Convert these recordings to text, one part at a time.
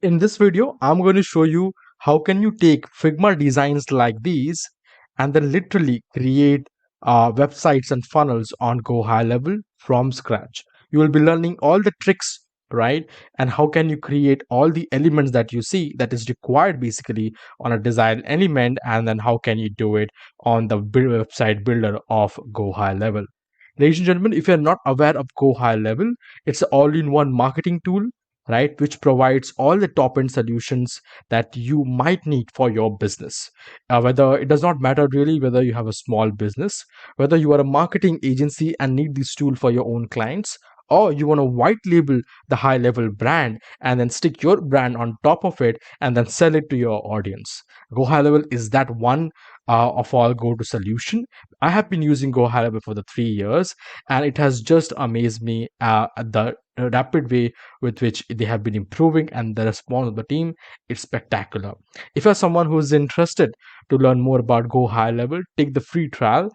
In this video, I'm going to show you how can you take Figma designs like these and then literally create websites and funnels on GoHighLevel from scratch. You will be learning all the tricks, right? And how can you create all the elements that you see that is required basically on a design element, and then how can you do it on the website builder of GoHighLevel. Ladies and gentlemen, if you're not aware of GoHighLevel, it's an all-in-one marketing tool, right, which provides all the top end solutions that you might need for your business. Whether it does not matter really whether you have a small business, whether you are a marketing agency and need this tool for your own clients, or you want to white label the high level brand and then stick your brand on top of it and then sell it to your audience. Go High Level is that one of all go to solution. I have been using Go High Level for the 3 years, and it has just amazed me the rapid way with which they have been improving, and the response of the team is spectacular. If you're someone who is interested to learn more about Go High Level, take the free trial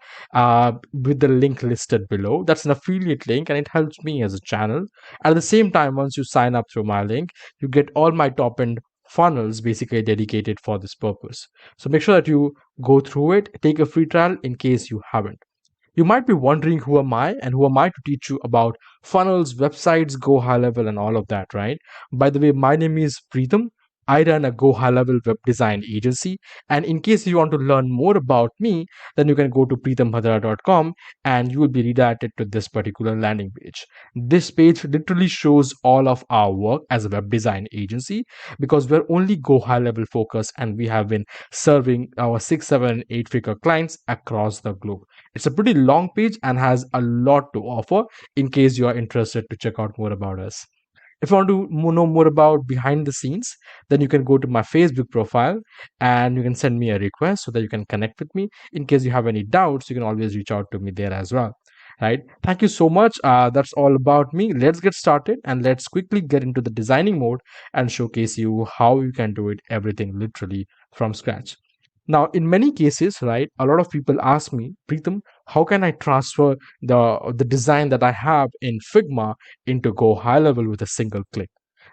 with the link listed below. That's an affiliate link and it helps me as a channel. At the same time, once you sign up through my link, you get all my top end funnels basically dedicated for this purpose. So make sure that you go through it, take a free trial in case you haven't. You might be wondering, who am I and who am I to teach you about funnels, websites, Go High Level, and all of that, right? By the way, my name is Pritam. I run a Go High Level web design agency. And in case you want to learn more about me, then you can go to pritambhadra.com and you will be redirected to this particular landing page. This page literally shows all of our work as a web design agency, because we're only Go High Level focused and we have been serving our 6, 7, 8 figure clients across the globe. It's a pretty long page and has a lot to offer in case you are interested to check out more about us. If you want to know more about behind the scenes, then you can go to my Facebook profile and you can send me a request so that you can connect with me. In case you have any doubts, you can always reach out to me there as well. Right. Thank you so much. That's all about me. Let's get started and let's quickly get into the designing mode and showcase you how you can do it everything literally from scratch. Now, in many cases, right, a lot of people ask me, Pritam, how can I transfer the design that I have in Figma into Go High Level with a single click?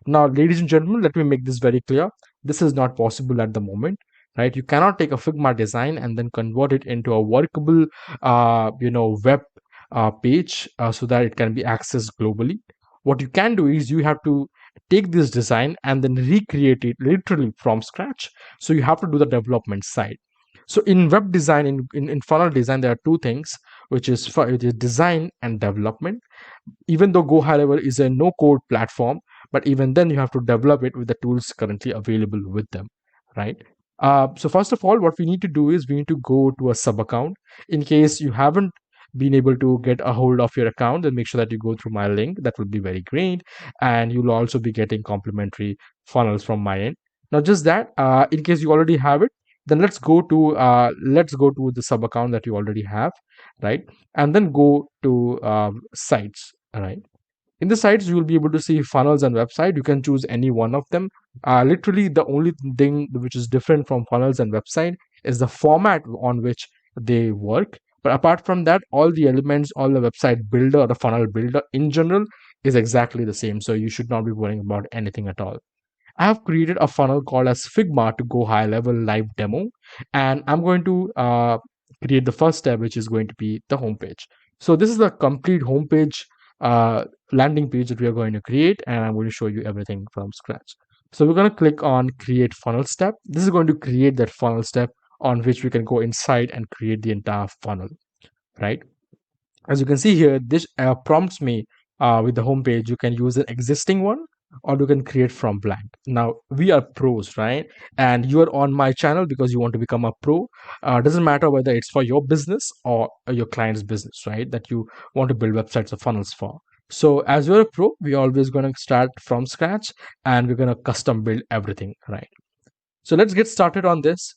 Now, ladies and gentlemen, let me make this very clear. This is not possible at the moment, right? You cannot take a Figma design and then convert it into a workable, web page so that it can be accessed globally. What you can do is you have to take this design and then recreate it literally from scratch. So you have to do the development side. So in web design, in funnel design, there are two things, which is design and development. Even though Go High Level is a no code platform, but even then you have to develop it with the tools currently available with them, right? So first of all, what we need to do is we need to go to a sub account. In case you haven't been able to get a hold of your account, then make sure that you go through my link. That will be very great, and you'll also be getting complimentary funnels from my end. Not just that, in case you already have it, then let's go to the sub account that you already have, right? And then go to sites, right? In the sites, you will be able to see funnels and website. You can choose any one of them. Literally, the only thing which is different from funnels and website is the format on which they work. But apart from that, all the elements, all the website builder or the funnel builder in general is exactly the same. So you should not be worrying about anything at all. I have created a funnel called as Figma to Go High Level live demo, and I'm going to create the first step, which is going to be the homepage. So this is the complete homepage landing page that we are going to create, and I'm going to show you everything from scratch. So we're going to click on create funnel step. This is going to create that funnel step on which we can go inside and create the entire funnel, right? As you can see here, this prompts me with the homepage. You can use an existing one or you can create from blank. Now we are pros, right? And you are on my channel because you want to become a pro. Doesn't matter whether it's for your business or your client's business, right? That you want to build websites or funnels for. So as you're a pro, we're always going to start from scratch and we're going to custom build everything, right? So let's get started on this.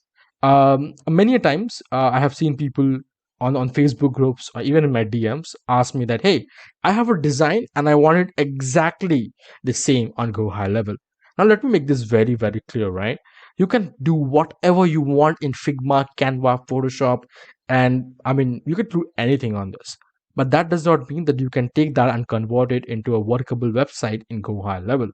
Many times I have seen people on Facebook groups or even in my DMs ask me that, hey, I have a design and I want it exactly the same on Go High Level. Now let me make this very, very clear, right? You can do whatever you want in Figma, Canva, Photoshop, and I mean, you can do anything on this. But that does not mean that you can take that and convert it into a workable website in Go High Level.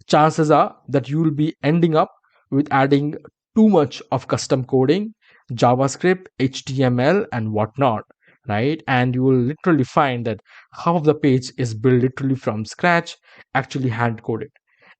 chances are that you will be ending up with adding too much of custom coding, JavaScript, HTML, and whatnot, right? And you will literally find that half of the page is built literally from scratch, actually hand coded.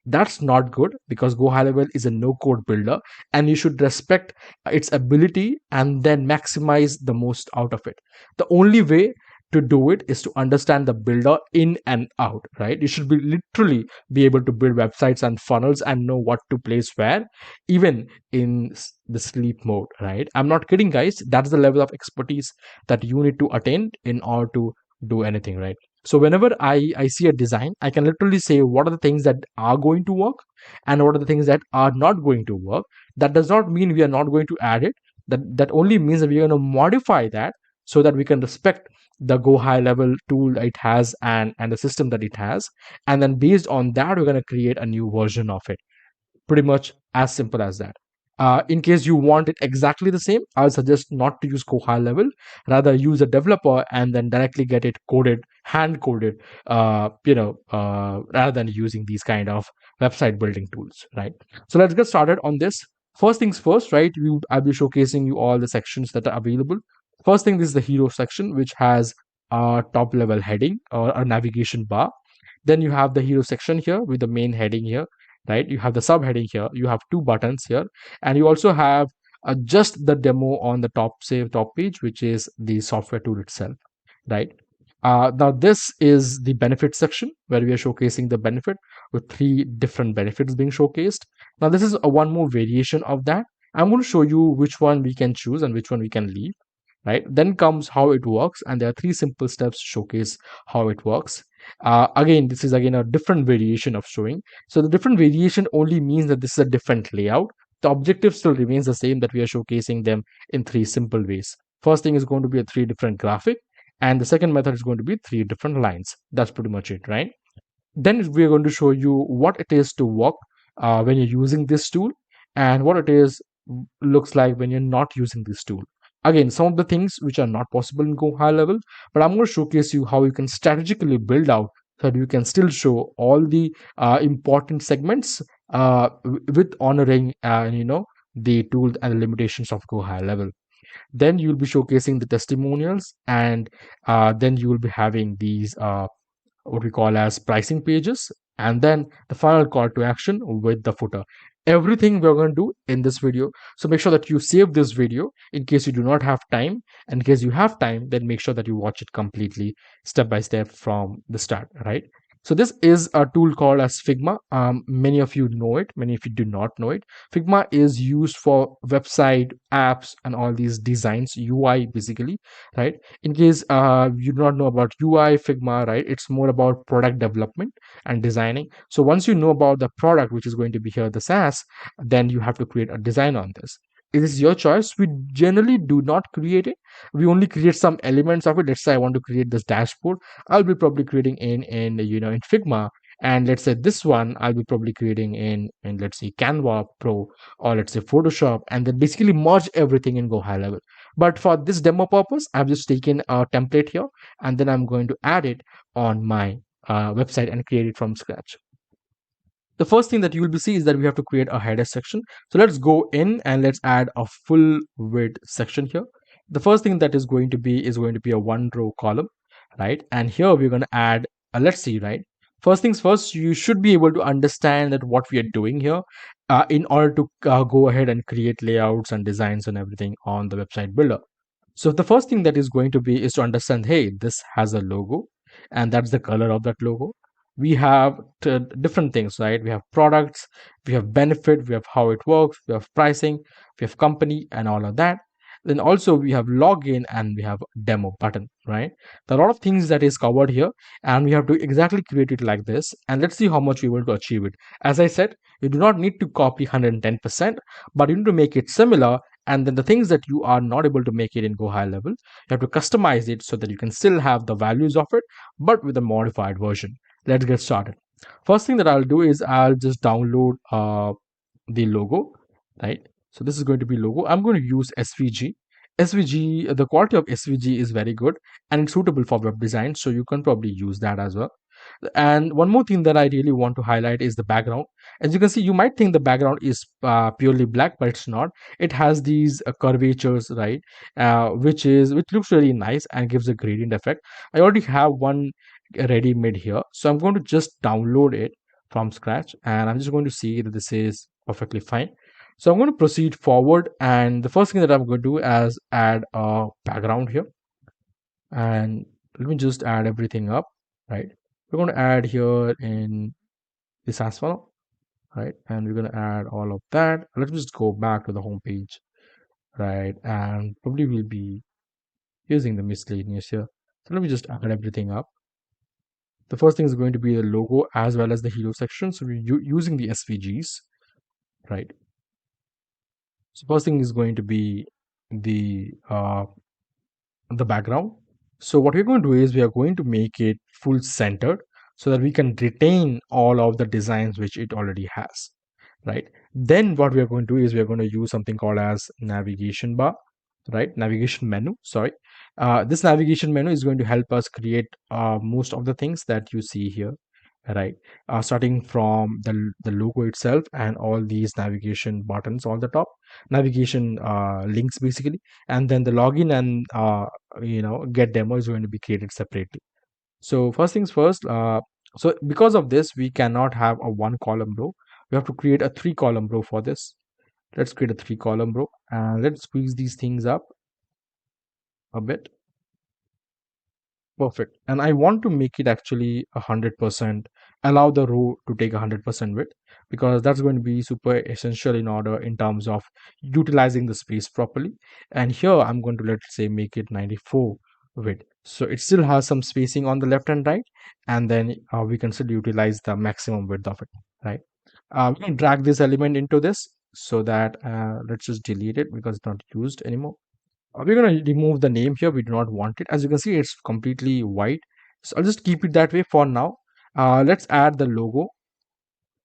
That's not good, because GoHighLevel is a no code builder, and you should respect its ability and then maximize the most out of it. The only way to do it is to understand the builder in and out, right? You should be literally be able to build websites and funnels and know what to place where, even in the sleep mode, right? I'm not kidding, guys. That's the level of expertise that you need to attain in order to do anything, right? So whenever I see a design, I can literally say what are the things that are going to work and what are the things that are not going to work. That does not mean we are not going to add it. That only means that we are going to modify that so that we can respect the GoHighLevel tool it has and the system that it has. And then based on that, we're going to create a new version of it. Pretty much as simple as that. In case you want it exactly the same, I'll suggest not to use GoHighLevel. Rather, use a developer and then directly get it coded, hand coded, rather than using these kind of website building tools, right? So let's get started on this. First things first, right? I'll be showcasing you all the sections that are available. First thing, this is the hero section, which has a top level heading or a navigation bar. Then you have the hero section here with the main heading here, right? You have the subheading here, you have two buttons here, and you also have just the demo on the top page, which is the software tool itself, right? Now this is the benefit section where we are showcasing the benefit with three different benefits being showcased. Now this is one more variation of that. I'm going to show you which one we can choose and which one we can leave, right? Then comes how it works, and there are three simple steps to showcase how it works. Again, this is again a different variation of showing. So the different variation only means that this is a different layout. The objective still remains the same, that we are showcasing them in three simple ways. First thing is going to be a three different graphic, and the second method is going to be three different lines. That's pretty much it, right? Then we're going to show you what it is to work when you're using this tool, and what it is looks like when you're not using this tool. Again, some of the things which are not possible in GoHighLevel, but I'm going to showcase you how you can strategically build out so that you can still show all the important segments with honoring the tool and the limitations of GoHighLevel. Then you'll be showcasing the testimonials, and then you will be having these what we call as pricing pages, and then the final call to action with the footer. Everything we're going to do in this video. So make sure that you save this video in case you do not have time, and in case you have time, then make sure that you watch it completely step by step from the start, right? So this is a tool called as Figma. Many of you know it, many of you do not know it. Figma is used for website, apps, and all these designs, UI basically, right? In case you do not know about UI, Figma, right? It's more about product development and designing. So once you know about the product, which is going to be here, the SaaS, then you have to create a design on this. It is your choice. We generally do not create it. We only create some elements of it. Let's say I want to create this dashboard. I'll be probably creating in Figma, and let's say this one I'll be probably creating in let's say Canva Pro, or let's say Photoshop, and then basically merge everything in GoHighLevel. But for this demo purpose, I've just taken a template here, and then I'm going to add it on my website and create it from scratch. The first thing that you will be see is that we have to create a header section. So let's go in and let's add a full width section here. The first thing that is going to be a one row column, right? And here we're going to add let's see, right? First things first, you should be able to understand that what we are doing here in order to go ahead and create layouts and designs and everything on the website builder. So the first thing that is going to be is to understand, hey, this has a logo, and that's the color of that logo. We have different things, right? We have products, we have benefit, we have how it works, we have pricing, we have company, and all of that. Then also we have login and we have demo button, right? There are a lot of things that is covered here, and we have to exactly create it like this. And let's see how much we want to achieve it. As I said, you do not need to copy 110%, but you need to make it similar. And then the things that you are not able to make it in GoHighLevel, you have to customize it so that you can still have the values of it, but with a modified version. Let's get started. First thing that I'll do is I'll just download the logo, right? So this is going to be logo. I'm going to use SVG. SVG, the quality of SVG is very good and it's suitable for web design, so you can probably use that as well. And one more thing that I really want to highlight is the background. As you can see, you might think the background is purely black, but it's not. It has these curvatures, right? Which looks really nice and gives a gradient effect. I already have one ready made here, so I'm going to just download it from scratch, and I'm just going to see that this is perfectly fine. So I'm going to proceed forward, and the first thing that I'm going to do is add a background here, and let me just add everything up, right? We're going to add here in the SAAS funnel, right? And we're going to add all of that. Let's just go back to the home page, right? And probably we'll be using the miscellaneous here. So let me just add everything up. The first thing is going to be the logo as well as the hero section. So we're using the SVGs, right? So first thing is going to be the background. So what we're going to do is we are going to make it full centered so that we can retain all of the designs which it already has, right? Then what we are going to do is we are going to use something called as navigation bar, right? Navigation menu, sorry. This navigation menu is going to help us create most of the things that you see here, right? Starting from the logo itself and all these navigation buttons on the top, navigation links basically, and then the login and get demo is going to be created separately. So first things first, so because of this we cannot have a one column row. We have to create a three column row for this. Let's create a three column row, and let's squeeze these things up a bit. Perfect. And I want to make it actually 100%, allow the row to take 100% width, because that's going to be super essential in terms of utilizing the space properly. And here I'm going to, let's say, make it 94 width. So it still has some spacing on the left and right, and then we can still utilize the maximum width of it, right? We can drag this element into this so that let's just delete it because it's not used anymore. We're going to remove the name here. We do not want it. As you can see, it's completely white. So I'll just keep it that way for now. Let's add the logo.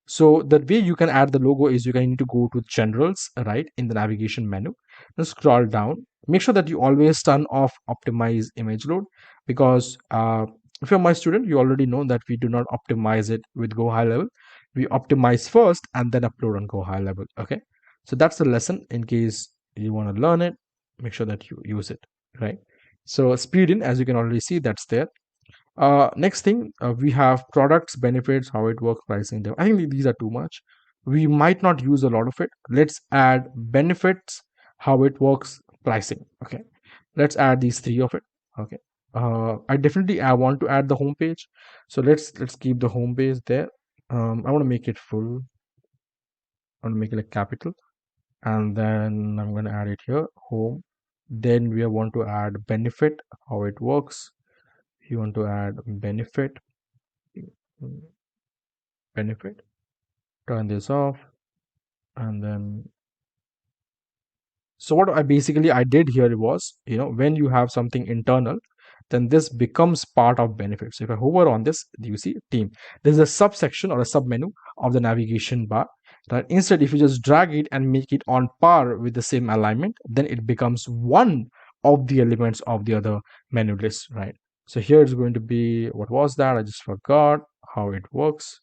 So the way you can add the logo is you can need to go to generals, right, in the navigation menu. Just scroll down. Make sure that you always turn off optimize image load, because if you're my student, you already know that we do not optimize it with GoHighLevel. We optimize first and then upload on GoHighLevel. Okay. So that's the lesson. In case you want to learn it, make sure that you use it, right? So speed in, as you can already see, that's there. Next thing, we have products, benefits, how it works, pricing them. I think these are too much. We might not use a lot of it. Let's add benefits, how it works, pricing. Okay, let's add these three of it. Okay. I want to add the home page. So let's keep the home page there. I want to make it full. I want to make it like capital, and then I'm going to add it here, home. Then we want to add benefit, how it works. You want to add benefit, turn this off, and then so what I did here was, when you have something internal, then this becomes part of benefits. So if I hover on this, you see team, there's a subsection or a sub menu of the navigation bar, that instead if you just drag it and make it on par with the same alignment, then it becomes one of the elements of the other menu list, right? So here it's going to be, what was that? I just forgot how it works.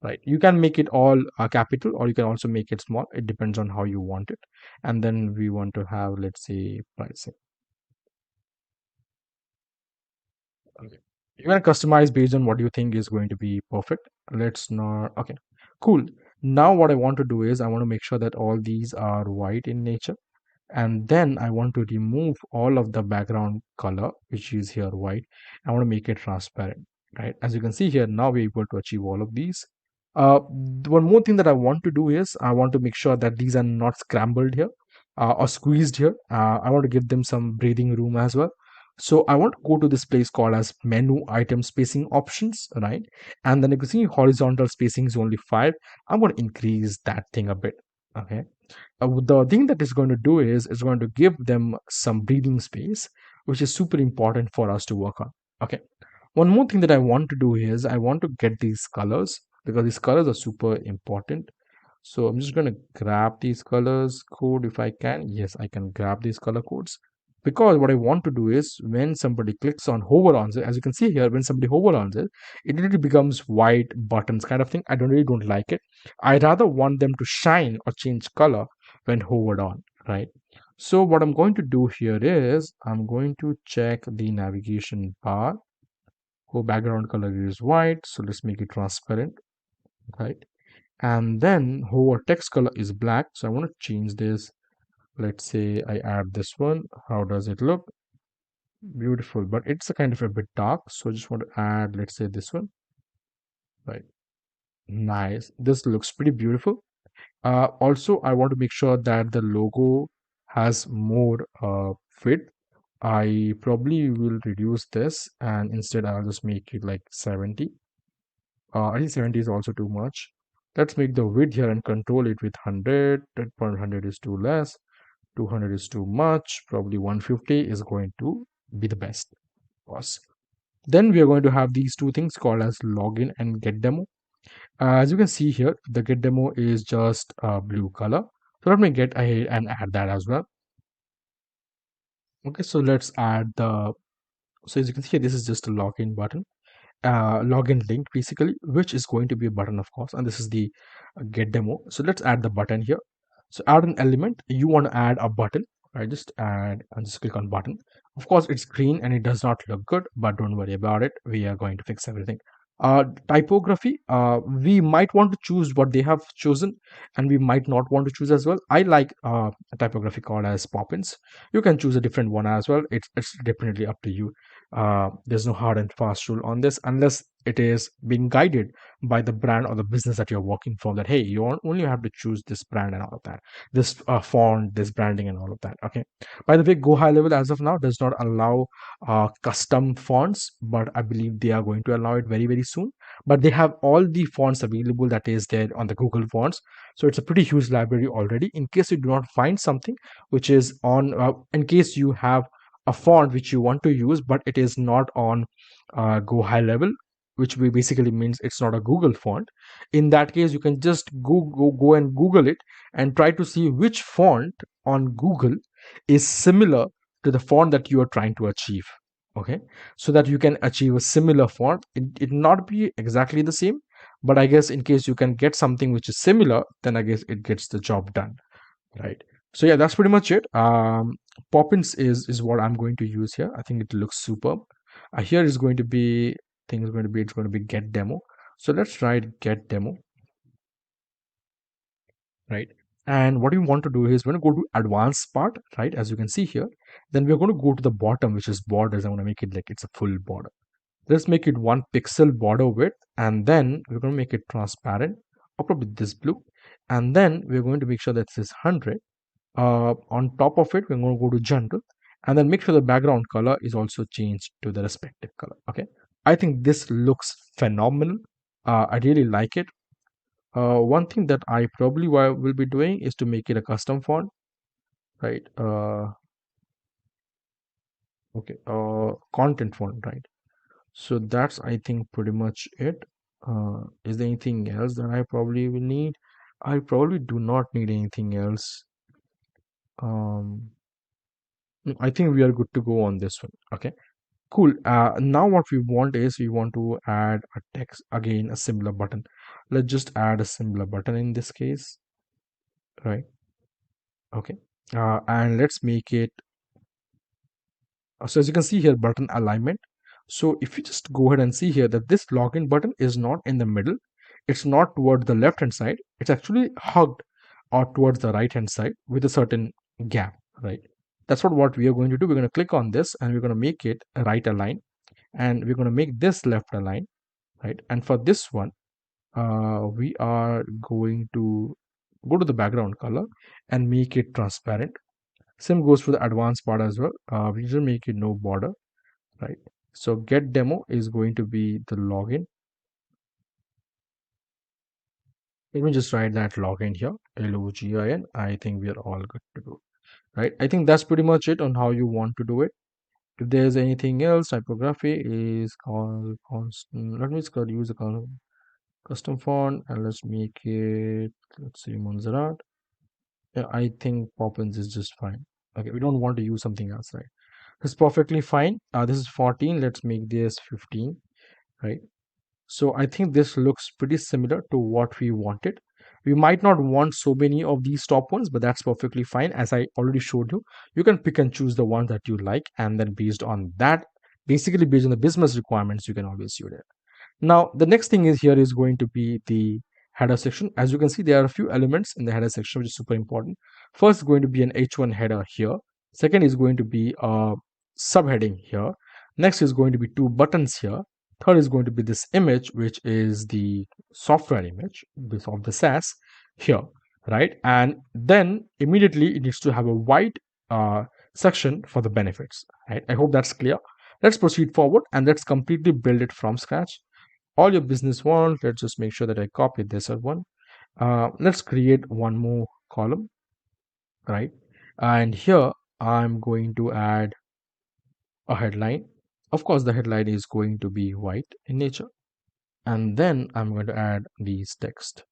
Right, you can make it all capital, or you can also make it small. It depends on how you want it. And then we want to have, let's say, pricing. Okay, you can customize based on what you think is going to be perfect. Let's not. Okay, cool. Now what I want to do is I want to make sure that all these are white in nature, and then I want to remove all of the background color, which is here white. I want to make it transparent, right? As you can see here, now we're able to achieve all of these. One more thing that I want to do is I want to make sure that these are not scrambled here or squeezed here. I want to give them some breathing room as well. So I want to go to this place called as menu item spacing options, right? And then you can see horizontal spacing is only 5. I'm going to increase that thing a bit. Okay. The thing that is going to do is it's going to give them some breathing space, which is super important for us to work on. Okay. One more thing that I want to do is I want to get these colors, because these colors are super important. So I'm just going to grab these colors code if I can. Yes, I can grab these color codes. because what I want to do is when somebody clicks on hover on it, as you can see here, when somebody hover on it, it literally becomes white buttons kind of thing. I don't like it. I rather want them to shine or change color when hovered on, right? So what I'm going to do here is I'm going to check the navigation bar. Go background color is white, so let's make it transparent, right? And then hover text color is black, so I want to change this. Let's say I add this one. How does it look? Beautiful, but it's a kind of a bit dark, so I just want to add, let's say, this one, right? Nice, this looks pretty beautiful. Also I want to make sure that the logo has more width. I probably will reduce this, and instead I'll just make it like 70. I think 70 is also too much. Let's make the width here and control it with 100. 100 is too less, 200 is too much, probably 150 is going to be the best course. Then we are going to have these two things called as login and get demo. As you can see here, the get demo is just a blue color. So let me get ahead and add that as well. Okay, so let's add so as you can see, this is just a login button, login link basically, which is going to be a button, of course, and this is the get demo. So let's add the button here. So add an element. You want to add a button, right? Just add and just click on button. Of course, it's green and it does not look good, but don't worry about it. We are going to fix everything. Typography, we might want to choose what they have chosen, and we might not want to choose as well. I like a typography called as Poppins. You can choose a different one as well. It's definitely up to you. There's no hard and fast rule on this unless it is being guided by the brand or the business that you're working for, that hey, you only have to choose this brand and all of that, this font, this branding and all of that. Okay, by the way, GoHighLevel as of now does not allow custom fonts, but I believe they are going to allow it very very soon. But they have all the fonts available that is there on the Google Fonts, so it's a pretty huge library already. In case you do not find something which is on in case you have a font which you want to use but it is not on GoHighLevel, which basically means it's not a Google font. In that case, you can just go and Google it and try to see which font on Google is similar to the font that you are trying to achieve. Okay, so that you can achieve a similar font. It not be exactly the same, but I guess in case you can get something which is similar, then I guess it gets the job done, right? So yeah, that's pretty much it. Poppins is what I'm going to use here. I think it looks superb. Here is going to be thing is going to be it's going to be get demo. So let's write get demo, right? And what we want to do is we're going to go to advanced part, right? As you can see here, then we're going to go to the bottom, which is borders. I want to make it like it's a full border. Let's make it 1 pixel border width, and then we're going to make it transparent, or probably this blue, and then we're going to make sure that this is 100. On top of it, we're going to go to general, and then make sure the background color is also changed to the respective color. Okay, I think this looks phenomenal. I really like it. One thing that I probably will be doing is to make it a custom font, right? Okay, content font, right? So that's, I think, pretty much it. Is there anything else that I probably will need? I probably do not need anything else. I think we are good to go on this one. Okay, cool. Now what we want is we want to add a text, again a similar button. Let's just add a similar button in this case, right? Okay, and let's make it so as you can see here, button alignment. So if you just go ahead and see here that this login button is not in the middle, it's not towards the left hand side, it's actually hugged or towards the right hand side with a certain gap, right? That's what we are going to do. We're going to click on this and we're going to make it right align, and we're going to make this left align, right? And for this one, we are going to go to the background color and make it transparent. Same goes for the advanced part as well. We just make it no border, right? So get demo is going to be the login. Let me just write that login here, LOGIN. I think we are all good to go, right? I think that's pretty much it on how you want to do it. If there's anything else, typography is called constant. Let me just use a custom font and let's make it, let's say Montserrat. Yeah, I think Poppins is just fine. Okay, we don't want to use something else, right? It's perfectly fine. This is 14. Let's make this 15, right? So I think this looks pretty similar to what we wanted. We might not want so many of these top ones, but that's perfectly fine. As I already showed you, you can pick and choose the ones that you like, and then based on that, basically based on the business requirements, you can always use it. Now, the next thing is here is going to be the header section. As you can see, there are a few elements in the header section, which is super important. First is going to be an H1 header here. Second is going to be a subheading here. Next is going to be two buttons here. Third is going to be this image, which is the software image this of the SaaS here, right? And then immediately it needs to have a white section for the benefits, right? I hope that's clear. Let's proceed forward and let's completely build it from scratch. All your business one. Let's just make sure that I copy this one. Let's create one more column, right? And here I'm going to add a headline. Of course, the headline is going to be white in nature. And then I'm going to add these text,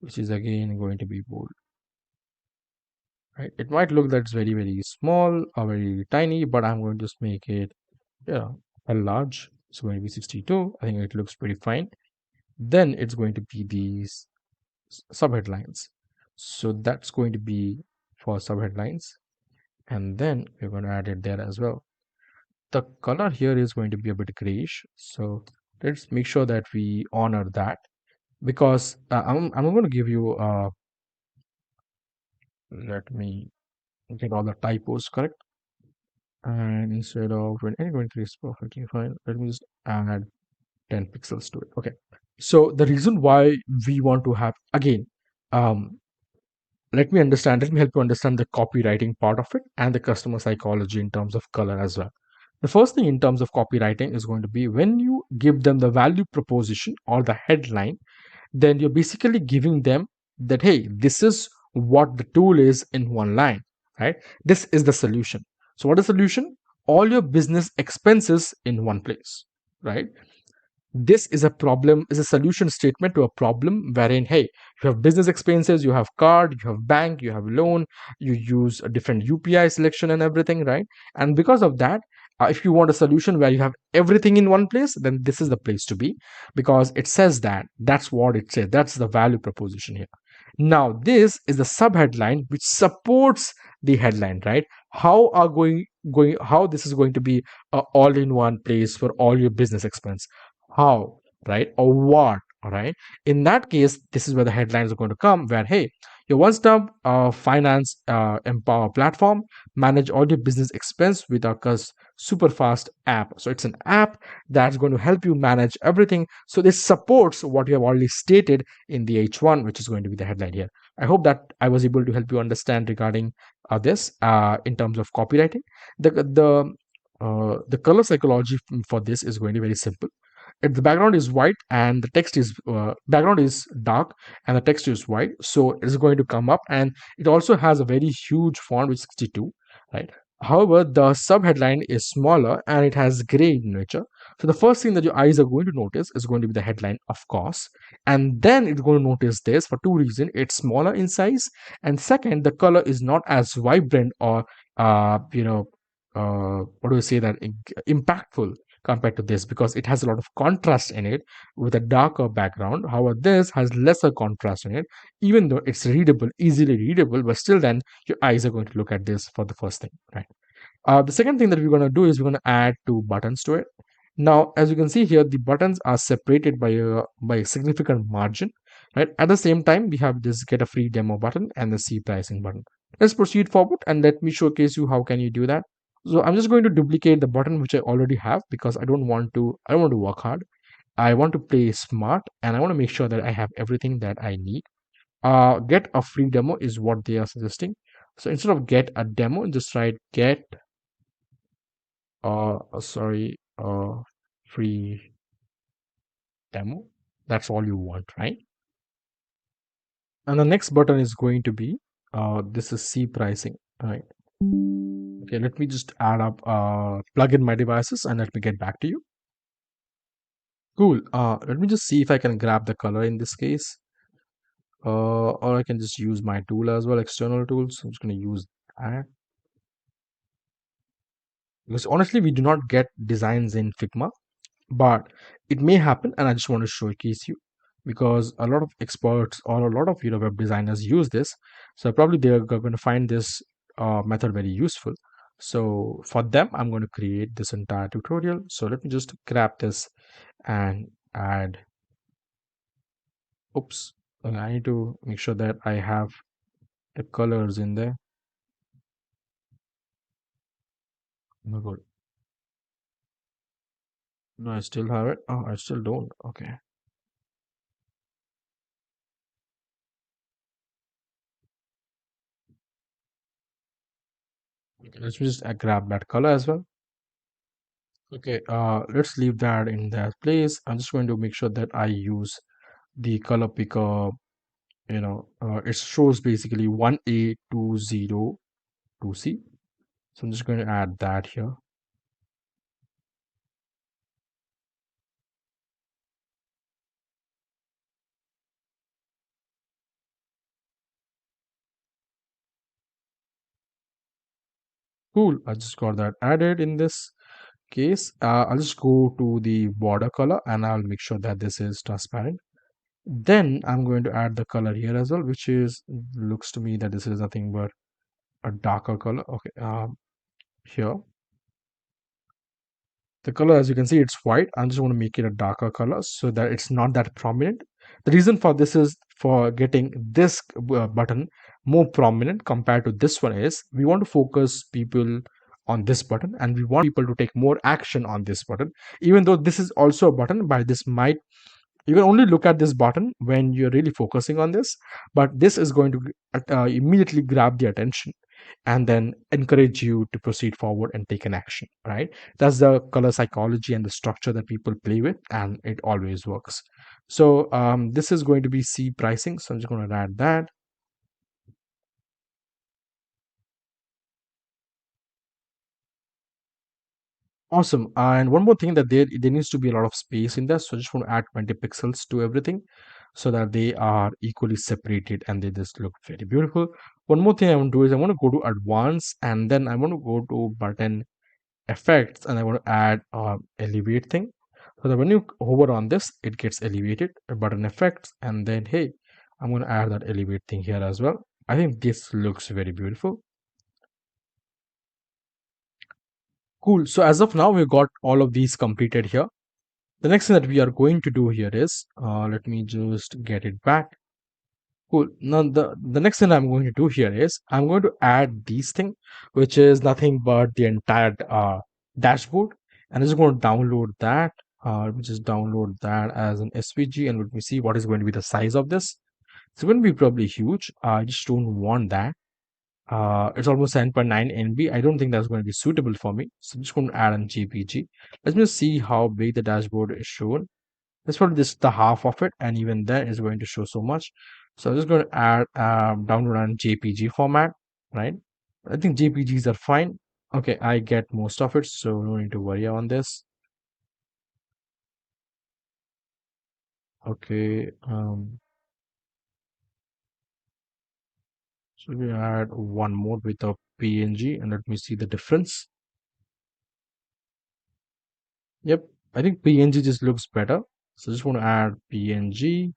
which is again going to be bold, right? It might look that it's very, very small or very tiny, but I'm going to just make it, a large. It's going to be 62. I think it looks pretty fine. Then it's going to be these subheadlines. So that's going to be for subheadlines. And then we're going to add it there as well. The color here is going to be a bit grayish. So let's make sure that we honor that, because I'm going to give you, let me get all the typos correct. And instead of 23 is perfectly fine. Let me just add 10 pixels to it. Okay. So the reason why we want to have, again, let me help you understand the copywriting part of it and the customer psychology in terms of color as well. The first thing in terms of copywriting is going to be when you give them the value proposition or the headline, then you're basically giving them that, hey, this is what the tool is in one line, right? This is the solution. So what is the solution? All your business expenses in one place, right? This is a solution statement to a problem wherein, hey, you have business expenses, you have card, you have bank, you have loan, you use a different UPI selection and everything, right? And because of that, if you want a solution where you have everything in one place, then this is the place to be, because it says that. That's what it says. That's the value proposition here. Now this is the subheadline which supports the headline, right? How this is going to be all in one place for all your business expense. How, right? Or what? All right. In that case, this is where the headlines are going to come, where, hey, your one-stop finance empower platform, manage all your business expense with our super fast app. So it's an app that's going to help you manage everything. So this supports what you have already stated in the H1, which is going to be the headline here. I hope that I was able to help you understand regarding this in terms of copywriting. The color psychology for this is going to be very simple. If the background is white and the text is background is dark and the text is white, so it's going to come up, and it also has a very huge font with 62, right? However, the subheadline is smaller and it has gray in nature. So the first thing that your eyes are going to notice is going to be the headline, of course, and then it's going to notice this for two reasons. It's smaller in size, and second, the color is not as vibrant or what do we say, that impactful compared to this, because it has a lot of contrast in it with a darker background. However, this has lesser contrast in it, even though it's readable, easily readable, but still then your eyes are going to look at this for the first thing, right? The second thing that we're going to do is we're going to add two buttons to it. Now, as you can see here, the buttons are separated by a significant margin, right? At the same time, we have this get a free demo button and the see pricing button. Let's proceed forward and let me showcase you how can you do that. So I'm just going to duplicate the button which I already have, because I don't want to work hard. I want to play smart and I want to make sure that I have everything that I need. Get a free demo is what they are suggesting. So instead of get a demo, just write get free demo. That's all you want, right? And the next button is going to be this is C pricing, right? Okay, let me just add up plug in my devices and let me get back to you. Cool. Let me just see if I can grab the color in this case, or I can just use my tool as well, external tools. I'm just going to use that. because honestly we do not get designs in Figma, but it may happen, and I just want to showcase you because a lot of experts or a lot of web designers use this, so probably they're going to find this method very useful. So for them I'm going to create this entire tutorial. So let me just grab this and add, oops, I need to make sure that I have the colors in there. Oh my god, no, I still have it. Oh, I still don't. Okay, let's just grab that color as well. Okay, let's leave that in that place. I'm just going to make sure that I use the color picker. It shows basically 1A20 2C. So I'm just going to add that here. Cool. I just got that added in this case. I'll just go to the border color and I'll make sure that this is transparent. Then I'm going to add the color here as well, which is, looks to me that this is nothing but a darker color. Okay, here the color, as you can see, it's white. I'm just want to make it a darker color so that it's not that prominent. The reason for this is for getting this button more prominent compared to this one is we want to focus people on this button and we want people to take more action on this button, even though this is also a button, but this might, you can only look at this button when you're really focusing on this, but this is going to immediately grab the attention and then encourage you to proceed forward and take an action, right? That's the color psychology and the structure that people play with, and it always works. So this is going to be C pricing, so I'm just going to add that. Awesome. And one more thing, that there needs to be a lot of space in there. So I just want to add 20 pixels to everything so that they are equally separated and they just look very beautiful. One more thing I want to do is I want to go to advanced and then I want to go to button effects and I want to add elevate thing. So that when you hover on this, it gets elevated, button effects, and then hey, I'm going to add that elevate thing here as well. I think this looks very beautiful. Cool. So as of now, we've got all of these completed here. The next thing that we are going to do here is, let me just get it back. Cool. Now the next thing I'm going to do here is I'm going to add these thing, which is nothing but the entire dashboard, and I'm just going to download that. Let me just download that as an SVG, and let me see what is going to be the size of this. It's going to be probably huge. I just don't want that. It's almost 7.9 MB. I don't think that's going to be suitable for me. So I'm just going to add an JPG. Let me just see how big the dashboard is shown. That's probably just the half of it, and even then is going to show so much. So I'm just going to add download on JPG format, right? I think JPGs are fine. Okay, I get most of it, so no need to worry on this. Okay, so we add one more with a PNG, and let me see the difference. Yep, I think PNG just looks better. So I just want to add PNG.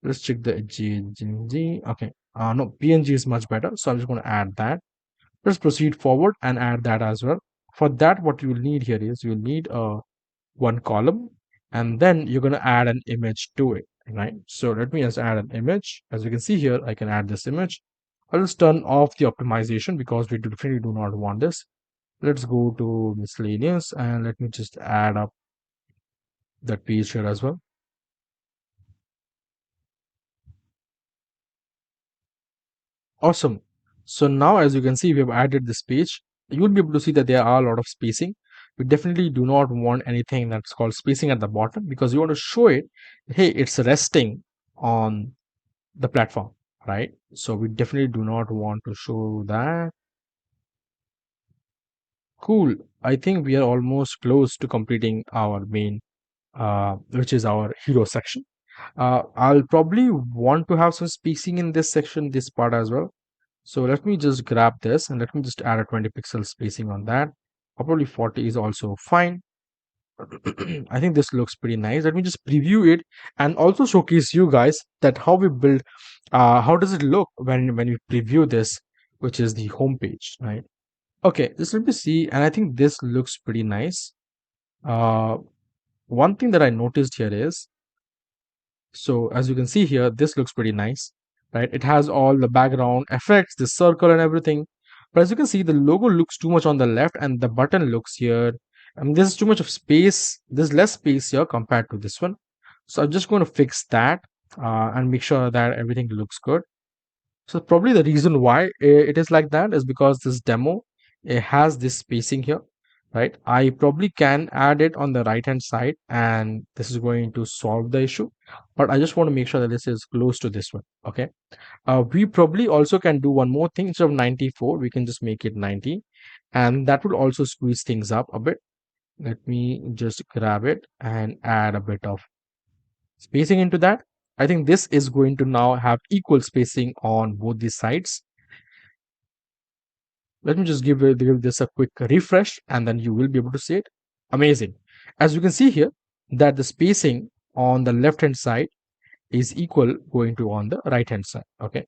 Let's check the GNG. Okay, no, PNG is much better. So I'm just going to add that. Let's proceed forward and add that as well. For that, what you will need here is you'll need one column, and then you're going to add an image to it, right? So let me just add an image. As you can see here, I can add this image. I'll just turn off the optimization because we definitely do not want this. Let's go to miscellaneous and let me just add up that page here as well. Awesome. So now, as you can see, we have added this page. You will be able to see that there are a lot of spacing. We definitely do not want anything that's called spacing at the bottom because you want to show it, hey, it's resting on the platform, right? So we definitely do not want to show that. Cool. I think we are almost close to completing our main, which is our hero section. I'll probably want to have some spacing in this section, this part as well. So let me just grab this and let me just add a 20 pixel spacing on that. or probably 40 is also fine. I think this looks pretty nice. Let me just preview it and also showcase you guys that how we build, how does it look when you preview this, which is the home page, right? Okay, just let me see, and I think this looks pretty nice. Uh, One thing that I noticed here is, so as you can see here, this looks pretty nice, right? It has all the background effects, the circle and everything. But as you can see, the logo looks too much on the left and the button looks here. I mean, there's too much of space. There's less space here compared to this one. So I'm just going to fix that and make sure that everything looks good. So probably the reason why it is like that is because this demo, it has this spacing here, right? I probably can add it on the right hand side and this is going to solve the issue. But I just want to make sure that this is close to this one. Okay. We probably also can do one more thing. Instead of 94, we can just make it 90, and that will also squeeze things up a bit. Let me just grab it and add a bit of spacing into that. I think this is going to now have equal spacing on both these sides. Let me just give this a quick refresh and then you will be able to see it. Amazing. As you can see here, that the spacing on the left hand side is equal going to on the right hand side. Okay.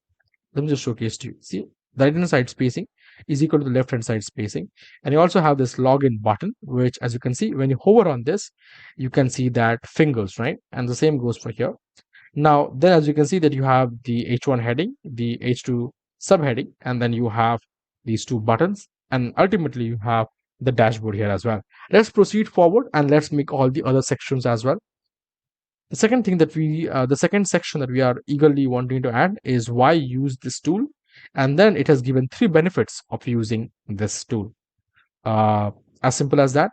Let me just showcase to you. See, the right hand side spacing is equal to the left hand side spacing. And you also have this login button, which as you can see, when you hover on this, you can see that fingers, right? And the same goes for here. Now, then as you can see that you have the H1 heading, the H2 subheading, and then you have these two buttons, and ultimately you have the dashboard here as well. Let's proceed forward and let's make all the other sections as well. The second thing that the second section that we are eagerly wanting to add is why use this tool, and then it has given 3 benefits of using this tool. As simple as that.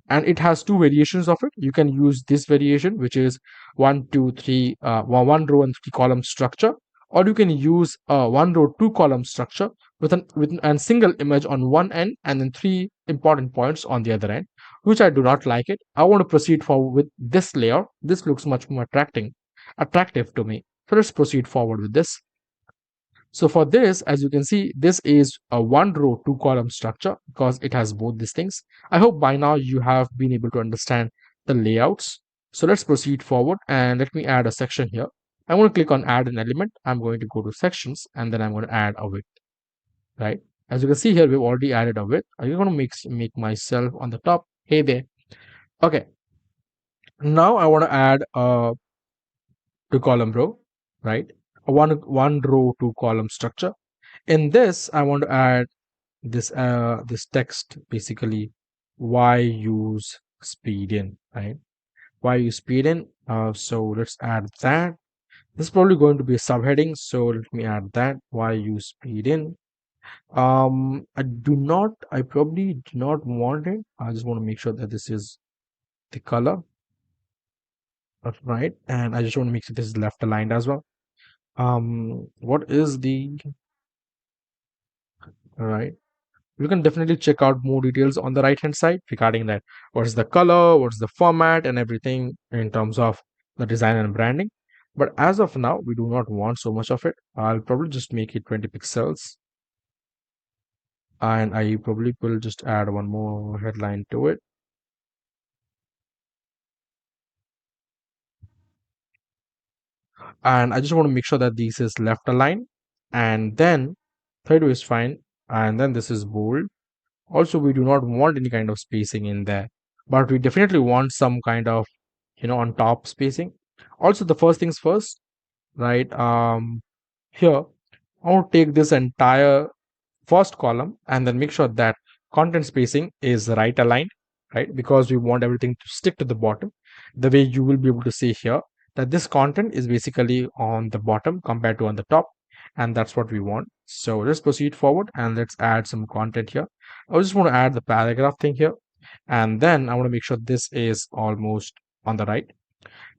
And it has 2 variations of it. You can use this variation, which is 1 2 3 1 row and 3 column structure, or you can use a 1 row 2 column structure with a single image on one end and then 3 important points on the other end, which I do not like it. I want to proceed forward with this layout. This looks much more attractive to me. So let's proceed forward with this. So for this, as you can see, this is a 1 row 2 column structure because it has both these things. I hope by now you have been able to understand the layouts. So let's proceed forward and let me add a section here. I'm going to click on add an element. I'm going to go to sections and then I'm going to add a width, right? As you can see here, we've already added a width. I'm going to make myself on the top. Hey there. Okay. Now I want to add a 2 column row, right? A one row 2 column structure. In this, I want to add this text, basically why use speed in, right? Why use speed in. So let's add that. This is probably going to be a subheading, so let me add that. Why use speed in. I probably do not want it. I just want to make sure that this is the color, right? And I just want to make sure this is left aligned as well. What is the, all right, you can definitely check out more details on the right hand side regarding that. What is the color, what's the format and everything in terms of the design and branding. But as of now, we do not want so much of it. I'll probably just make it 20 pixels. And I probably will just add one more headline to it. And I just want to make sure that this is left aligned. And then third way is fine. And then this is bold. Also, we do not want any kind of spacing in there, but we definitely want some kind of, on top spacing. Also, the first things first, right? Here, I want to take this entire first column and then make sure that content spacing is right aligned, right? Because we want everything to stick to the bottom. The way you will be able to see here that this content is basically on the bottom compared to on the top, and that's what we want. So let's proceed forward and let's add some content here. I just want to add the paragraph thing here, and then I want to make sure this is almost on the right.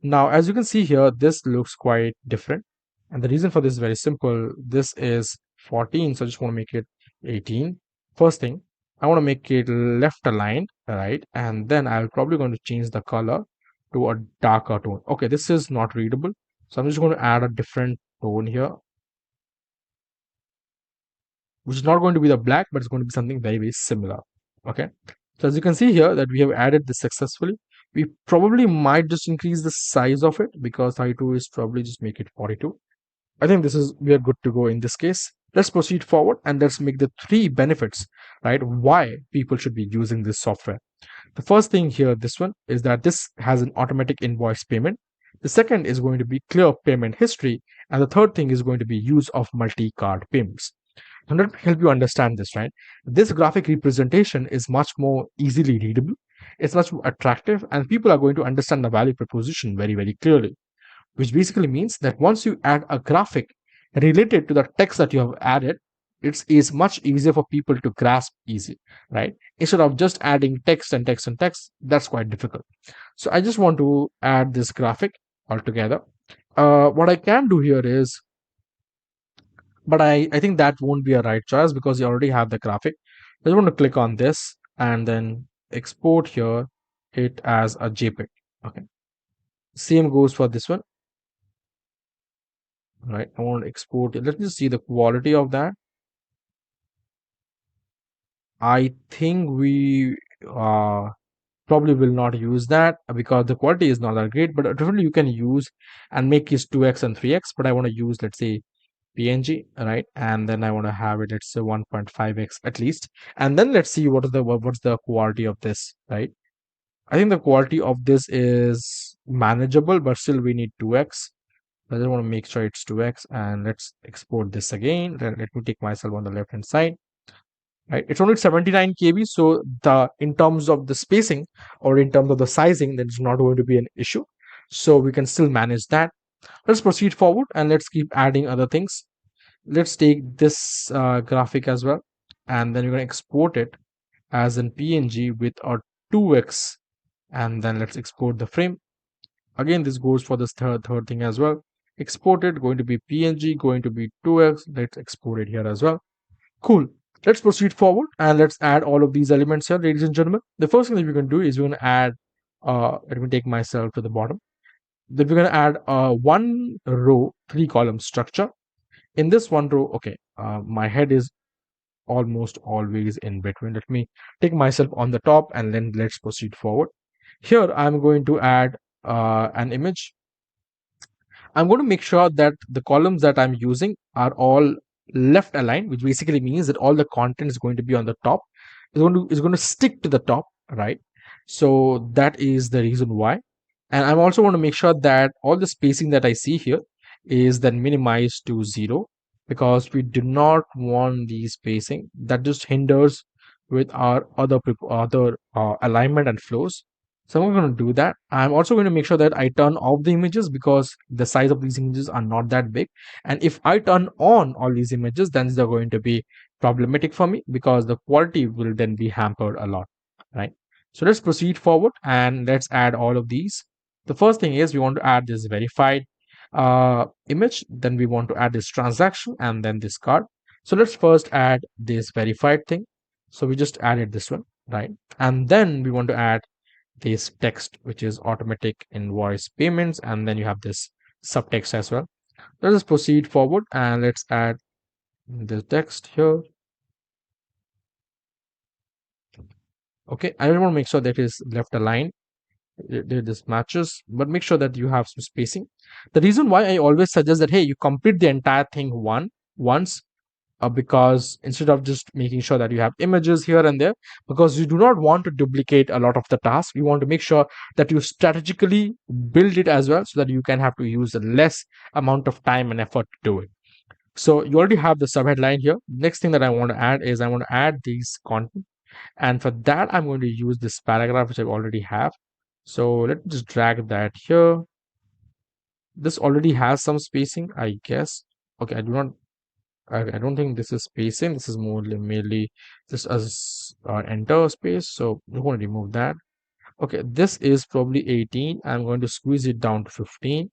Now, as you can see here, this looks quite different. And the reason for this is very simple. This is 14, so I just want to make it 18. First thing, I want to make it left aligned, right? And then I'm probably going to change the color to a darker tone. Okay, this is not readable. So I'm just going to add a different tone here, which is not going to be the black, but it's going to be something very, very similar. Okay. So as you can see here that we have added this successfully. We probably might just increase the size of it because 32 is probably just make it 42. I think we are good to go in this case. Let's proceed forward and let's make the three benefits, right? Why people should be using this software. The first thing here, this one, is that this has an automatic invoice payment. The second is going to be clear payment history. And the third thing is going to be use of multi-card payments. And let me help you understand this, right? This graphic representation is much more easily readable. It's much more attractive, and people are going to understand the value proposition very, very clearly, which basically means that once you add a graphic related to the text that you have added, it is much easier for people to grasp easy, right? Instead of just adding text and text and text, that's quite difficult. So I just want to add this graphic altogether. What I can do here is, but I think that won't be a right choice because you already have the graphic. I just want to click on this and then export here it as a JPEG. Okay. Same goes for this one. Right, I want to export it. Let me see the quality of that. I think we probably will not use that because the quality is not that great, but definitely you can use and make it 2x and 3x. But I want to use, let's say, PNG, right? And then I want to have it, let's say, 1.5x at least. And then let's see what's the quality of this, right? I think the quality of this is manageable, but still we need 2x. I just want to make sure it's 2x, and let's export this again. Let me take myself on the left hand side. Right, it's only 79 KB, so the in terms of the spacing or in terms of the sizing, that's not going to be an issue. So we can still manage that. Let's proceed forward and let's keep adding other things. Let's take this graphic as well, and then we're going to export it as in PNG with a 2x, and then let's export the frame. Again, this goes for this third thing as well. Exported, going to be PNG, going to be 2x. Let's export it here as well. Cool. Let's proceed forward and let's add all of these elements here, ladies and gentlemen. The first thing that we're going to do is we're going to add, let me take myself to the bottom. Then we're going to add a 1 row, 3 column structure. In this 1 row, okay, my head is almost always in between. Let me take myself on the top and then let's proceed forward. Here, I'm going to add an image. I'm going to make sure that the columns that I'm using are all left aligned, which basically means that all the content is going to be on the top. Is going to stick to the top, right? So that is the reason why. And I also want to make sure that all the spacing that I see here is then minimized to 0, because we do not want the spacing that just hinders with our other alignment and flows. So I'm going to do that. I'm also going to make sure that I turn off the images because the size of these images are not that big. And if I turn on all these images, then they're going to be problematic for me because the quality will then be hampered a lot, right? So let's proceed forward and let's add all of these. The first thing is we want to add this verified image. Then we want to add this transaction and then this card. So let's first add this verified thing. So we just added this one, right? And then we want to add this text, which is automatic invoice payments, and then you have this subtext as well. Let us proceed forward and let's add the text here. Okay, I just want to make sure that is left aligned. This matches, but make sure that you have some spacing. The reason why I always suggest that, hey, you complete the entire thing once, because instead of just making sure that you have images here and there, because you do not want to duplicate a lot of the tasks, you want to make sure that you strategically build it as well so that you can have to use a less amount of time and effort to do it. So you already have the subheadline here. Next thing that I want to add is I want to add these content, and for that I'm going to use this paragraph which I already have. So let me just drag that here. This already has some spacing, I guess. Okay, I don't think this is spacing. This is more merely just as enter space. So I'm going to remove that. Okay, this is probably 18. I'm going to squeeze it down to 15.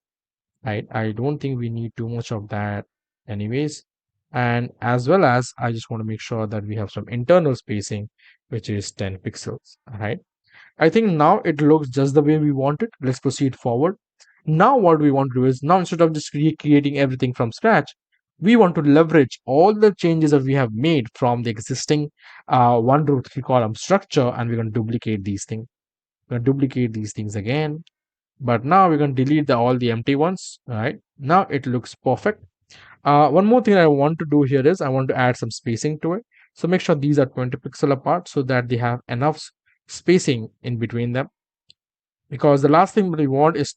Right? I don't think we need too much of that anyways. And as well as I just want to make sure that we have some internal spacing, which is 10 pixels. All right. I think now it looks just the way we want it. Let's proceed forward. Now what we want to do is, now instead of just creating everything from scratch, We want to leverage all the changes that we have made from the existing 1 row 3 column structure, and we're going to duplicate these things. We're going to duplicate these things again, but now we're going to delete all the empty ones. All right, now it looks perfect. One more thing I want to do here is I want to add some spacing to it. So make sure these are 20 pixel apart so that they have enough spacing in between them, because the last thing that we want is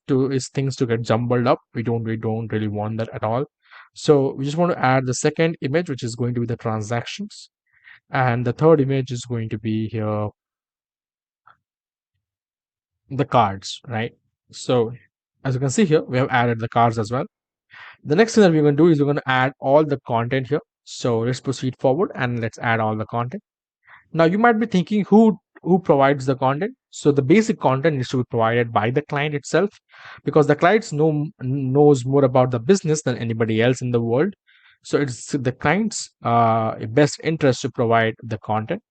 things to get jumbled up. We don't really want that at all. So we just want to add the second image, which is going to be the transactions, and the third image is going to be here the cards, right? So as you can see here, we have added the cards as well. The next thing that we're going to do is we're going to add all the content here. So let's proceed forward and let's add all the content. Now you might be thinking who provides the content. So the basic content needs to be provided by the client itself, because the clients knows more about the business than anybody else in the world. So it's the client's best interest to provide the content.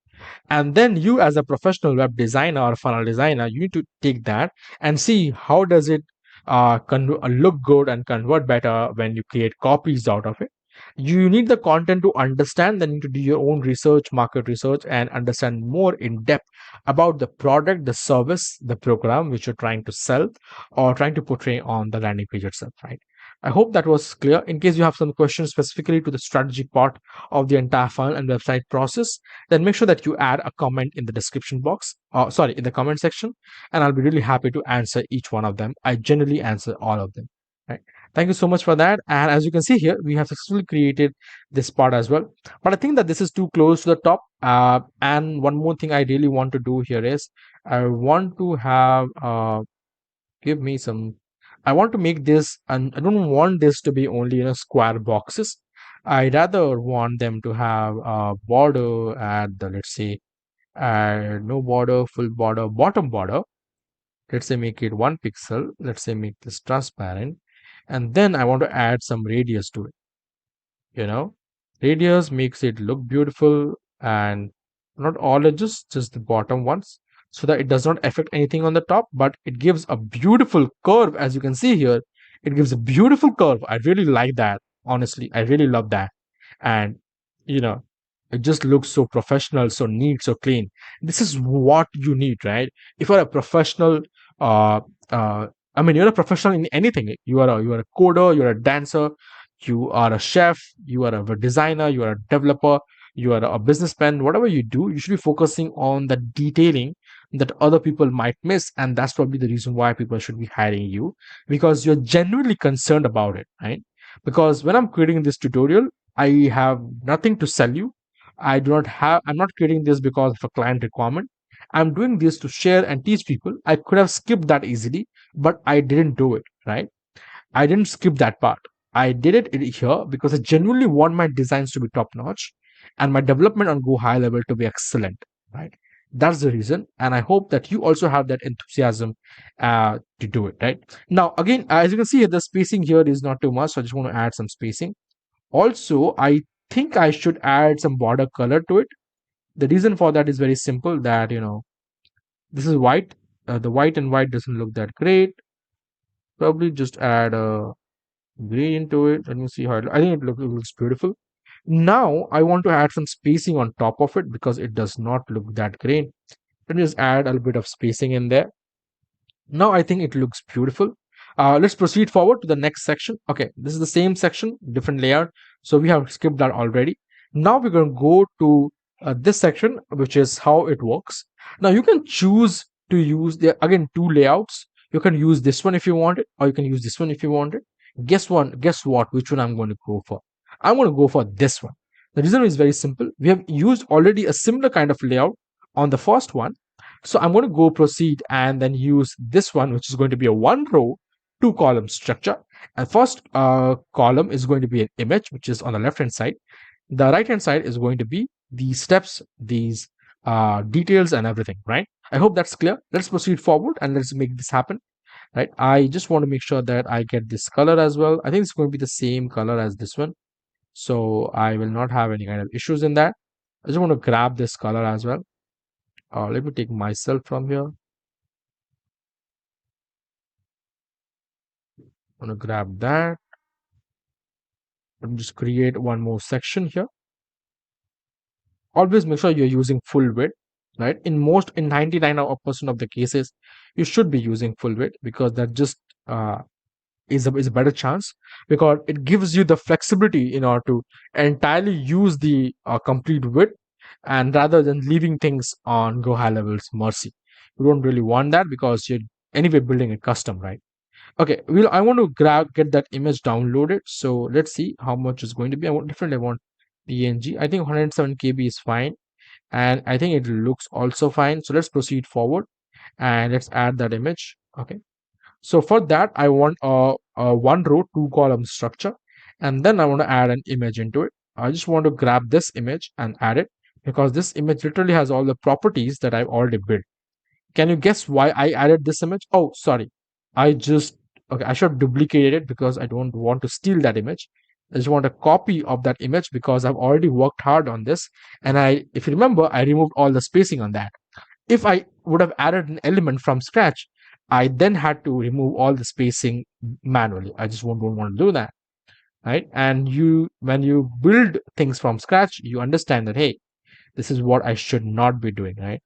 And then you, as a professional web designer or funnel designer, you need to take that and see how does it look good and convert better when you create copies out of it. You need the content to understand, then you need to do your own research, market research, and understand more in depth about the product, the service, the program which you're trying to sell or trying to portray on the landing page itself, right? I hope that was clear. In case you have some questions specifically to the strategy part of the entire funnel and website process, then make sure that you add a comment in the description box, sorry, in the comment section, and I'll be really happy to answer each one of them. I generally answer all of them, right? Thank you so much for that. And as you can see here, we have successfully created this part as well, but I think that this is too close to the top. And one more thing I really want to do here is I want to have give me some, I want to make this, and I don't want this to be only square boxes. I rather want them to have a border at the, let's say, no border, full border, bottom border. Let's say make it 1 pixel. Let's say make this transparent, and then I want to add some radius to it. you know Radius makes it look beautiful, and not all edges, just the bottom ones, so that it does not affect anything on the top, but it gives a beautiful curve. As you can see here, it gives a beautiful curve. I really like that. Honestly, I really love that. And you know it just looks so professional, so neat, so clean. This is what you need, right? If you're a professional, uh uh I mean, you're a professional in anything. You are a coder, you're a dancer, you are a chef, you are a designer, you are a developer, you are a businessman. Whatever you do, you should be focusing on the detailing that other people might miss, and that's probably the reason why people should be hiring you, because you're genuinely concerned about it, right? Because when I'm creating this tutorial, I have nothing to sell you. I'm not creating this because of a client requirement. I'm doing this to share and teach people. I could have skipped that easily, but I didn't do it, right? I didn't skip that part. I did it here because I genuinely want my designs to be top notch and my development on GoHighLevel to be excellent, right? That's the reason. And I hope that you also have that enthusiasm to do it, right? Now, again, as you can see, the spacing here is not too much. So I just want to add some spacing. Also, I think I should add some border color to it. The reason for that is very simple, that, this is white. The white and white doesn't look that great. Probably just add a green to it. Let me see how I think it looks beautiful. Now I want to add some spacing on top of it because it does not look that great. Let me just add a little bit of spacing in there. Now I think it looks beautiful. Let's proceed forward to the next section. Okay, this is the same section, different layout. So we have skipped that already. Now we're going to go to this section, which is how it works. Now you can choose to use the, again, two layouts. You can use this one if you want it, or you can use this one if you want it. Guess what? Which one I'm going to go for? I'm going to go for this one. The reason is very simple. We have used already a similar kind of layout on the first one, so I'm going to go proceed and then use this one, which is going to be a 1 row 2 column structure. And first column is going to be an image, which is on the left hand side. The right hand side is going to be these steps, these details and everything, right? I hope that's clear. Let's proceed forward and let's make this happen, right? I just want to make sure that I get this color as well. I think it's going to be the same color as this one, so I will not have any kind of issues in that. I just want to grab this color as well. Let me take myself from here. I'm gonna grab that. Let me just create one more section here. Always make sure you're using full width, right? In 99% of the cases, you should be using full width, because that just uh, is a better chance, because it gives you the flexibility in order to entirely use the complete width, and rather than leaving things on GoHighLevel's mercy. You don't really want that, because you're anyway building it custom, right? Okay, I want to get that image downloaded. So let's see how much is going to be. Definitely want PNG. I think 107 KB is fine, and I think it looks also fine. So let's proceed forward and let's add that image. Okay. So for that, I want a one row, two column structure, and then I want to add an image into it. I just want to grab this image and add it, because this image literally has all the properties that I've already built. Can you guess why I added this image? Oh, sorry. I just, okay, I should have duplicated it, because I don't want to steal that image. I just want a copy of that image, because I've already worked hard on this. And if you remember, I removed all the spacing on that. If I would have added an element from scratch, I then had to remove all the spacing manually. I just don't want to do that, right? And when you build things from scratch, you understand that, hey, this is what I should not be doing, right?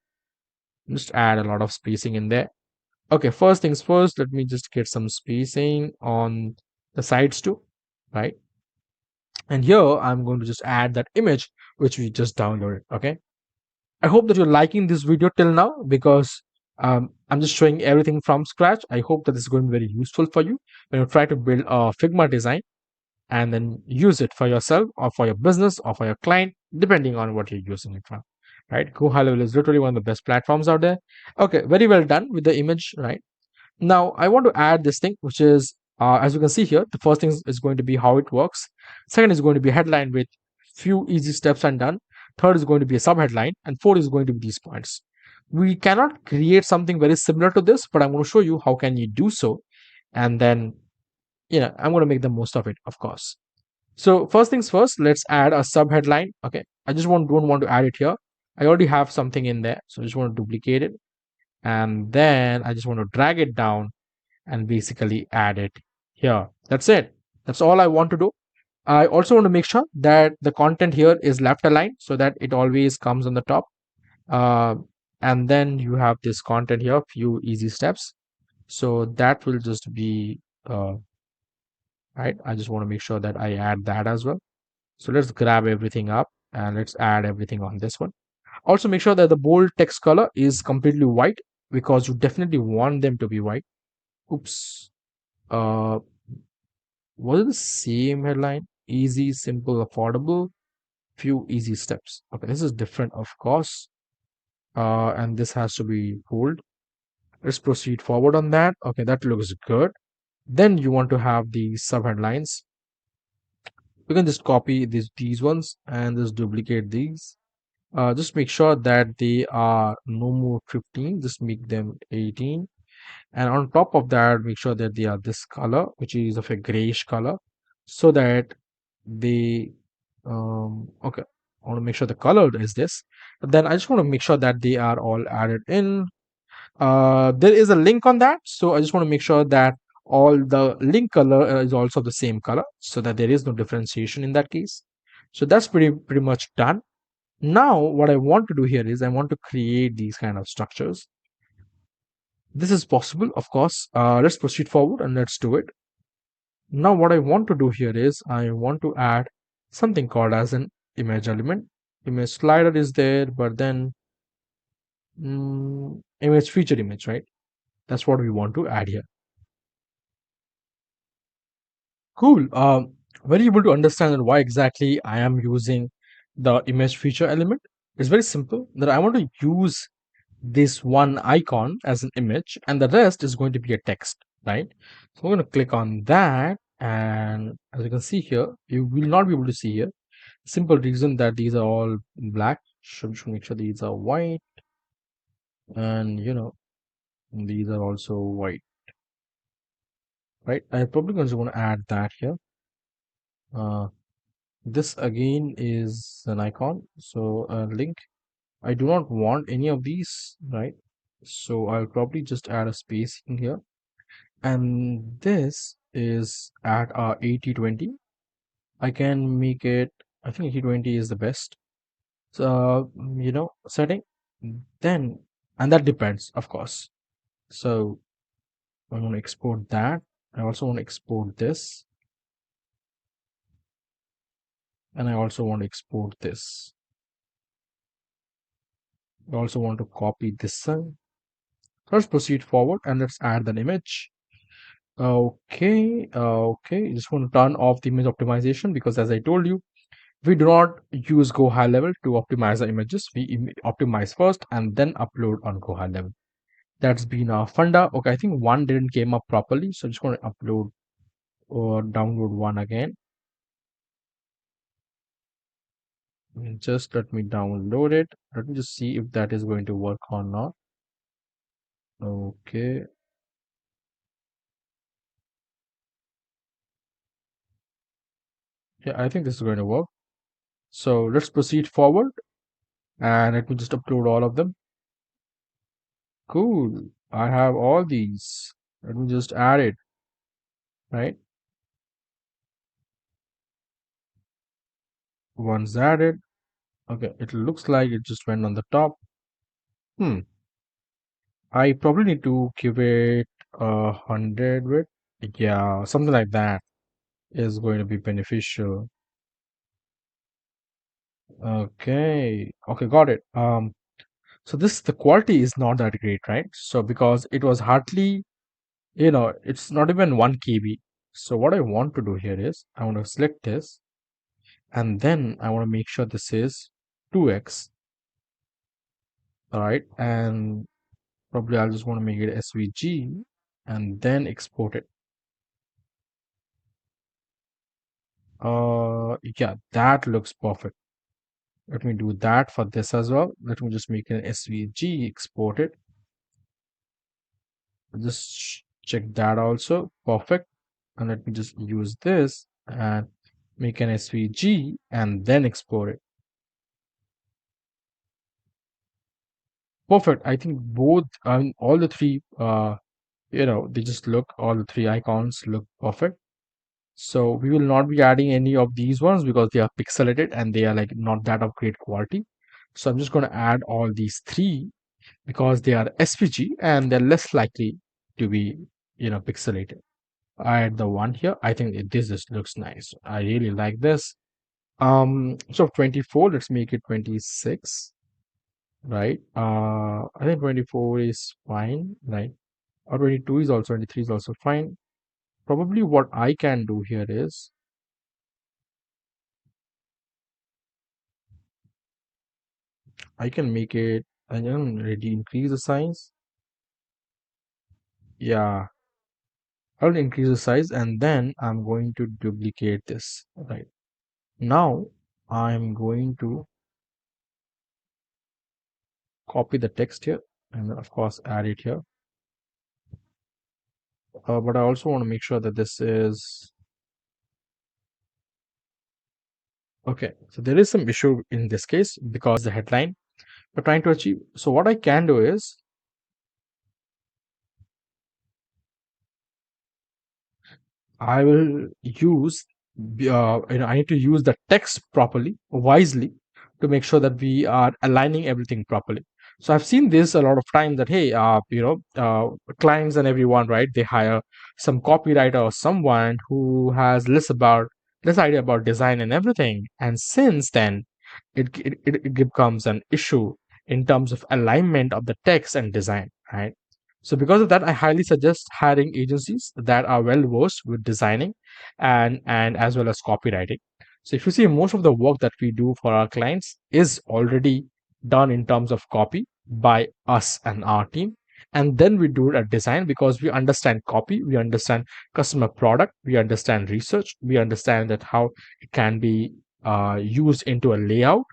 Just add a lot of spacing in there. Okay, first things first, let me just get some spacing on the sides too, right? And here I'm going to just add that image which we just downloaded. Okay, I hope that you're liking this video till now, because I'm just showing everything from scratch. I hope that this is going to be very useful for you when you try to build a Figma design and then use it for yourself or for your business or for your client, depending on what you're using it from. Right? GoHighLevel is literally one of the best platforms out there. Okay, very well done with the image, right? Now I want to add this thing, which is, as you can see here, the first thing is going to be how it works. Second is going to be a headline with few easy steps and done. Third is going to be a sub headline, and fourth is going to be these points. We cannot create something very similar to this, but I'm going to show you how can you do so, and then I'm going to make the most of it, of course. So first things first, let's add a sub headline. Okay, I just don't want to add it here. I already have something in there, so I just want to duplicate it, and then I just want to drag it down and basically add it here. That's it. That's all I want to do. I also want to make sure that the content here is left aligned, so that it always comes on the top. Uh, and then you have this content here, few easy steps. So that will just be right. I just want to make sure that I add that as well. So let's grab everything up and let's add everything on this one. Also make sure that the bold text color is completely white, because you definitely want them to be white. Oops. Was it the same headline? Easy, simple, affordable, few easy steps. Okay, this is different, of course. And this has to be bold. Let's proceed forward on that. Okay, that looks good. Then you want to have the sub headlines. You can just copy these ones and just duplicate these. Just make sure that they are no more 15. Just make them 18. And on top of that, make sure that they are this color, which is of a grayish color, so that they okay, I want to make sure the color is this, but then I just want to make sure that they are all added in. There is a link on that, so I just want to make sure that all the link color is also the same color, so that there is no differentiation in that case. So that's pretty much done. Now what I want to do here is I want to create these kind of structures. This is possible, of course. Let's proceed forward and let's do it. Now what I want to do here is I want to add something called as an image element. Image slider is there, but then image feature image, right? That's what we want to add here. Cool. Were you able to understand why exactly I am using the image feature element? It's very simple, that I want to use this one icon as an image, and the rest is going to be a text, right? So I'm going to click on that, and as you can see here, you will not be able to see here. Simple reason that these are all black. Should make sure these are white, and these are also white, right? I probably going to want to add that here. This again is an icon, so a link. I do not want any of these, right? So I'll probably just add a space in here, and this is at 80/20, I can make it, I think 80/20 is the best. So, setting. Then, and that depends, of course. So I want to export that. I also want to export this, and I also want to export this. I also want to copy this one. Let's proceed forward and let's add an image. Okay. Just want to turn off the image optimization because, as I told you, we do not use GoHighLevel to optimize the images. We optimize first and then upload on GoHighLevel. That's been our funda. Okay, I think one didn't came up properly, so I'm just going to upload or download one again. Just let me download it. Let me just see if that is going to work or not. Okay. Yeah, I think this is going to work. So let's proceed forward and let me just upload all of them. Cool. I have all these. Let me just add it, right? Once added. Okay, it looks like it just went on the top. I probably need to give it 100 with. Yeah, something like that is going to be beneficial. Okay, got it. So this the quality is not that great, right? So because it was hardly, it's not even 1 KB. So what I want to do here is I want to select this and then I want to make sure this is 2x. All right, and probably I'll just want to make it SVG and then export it. Yeah, that looks perfect. Let me do that for this as well. Let me just make an SVG, export it. Just check that also. Perfect. And let me just use this and make an SVG and then export it. Perfect. I think both, all the three, they just look, all the three icons look perfect. So we will not be adding any of these ones because they are pixelated and they are like not that of great quality. So I'm just going to add all these three because they are SVG and they're less likely to be, pixelated. I add the one here. I think this just looks nice. I really like this. So 24, let's make it 26, right? I think 24 is fine, right? Or 22 is also 23 is also fine. Probably what I can do here is I can make it and already increase the size. Yeah, I'll increase the size and then I'm going to duplicate this, right? Now I'm going to copy the text here and of course add it here. But I also want to make sure that this is okay. So there is some issue in this case because the headline we're trying to achieve. So what I can do is I will use, I need to use the text properly, wisely, to make sure that we are aligning everything properly. So I've seen this a lot of times that, hey, clients and everyone, right? They hire some copywriter or someone who has less idea about design and everything. And since then, it becomes an issue in terms of alignment of the text and design, right? So because of that, I highly suggest hiring agencies that are well versed with designing and as well as copywriting. So if you see, most of the work that we do for our clients is already done in terms of copy by us and our team. And then we do a design because we understand copy, we understand customer product, we understand research, we understand that how it can be used into a layout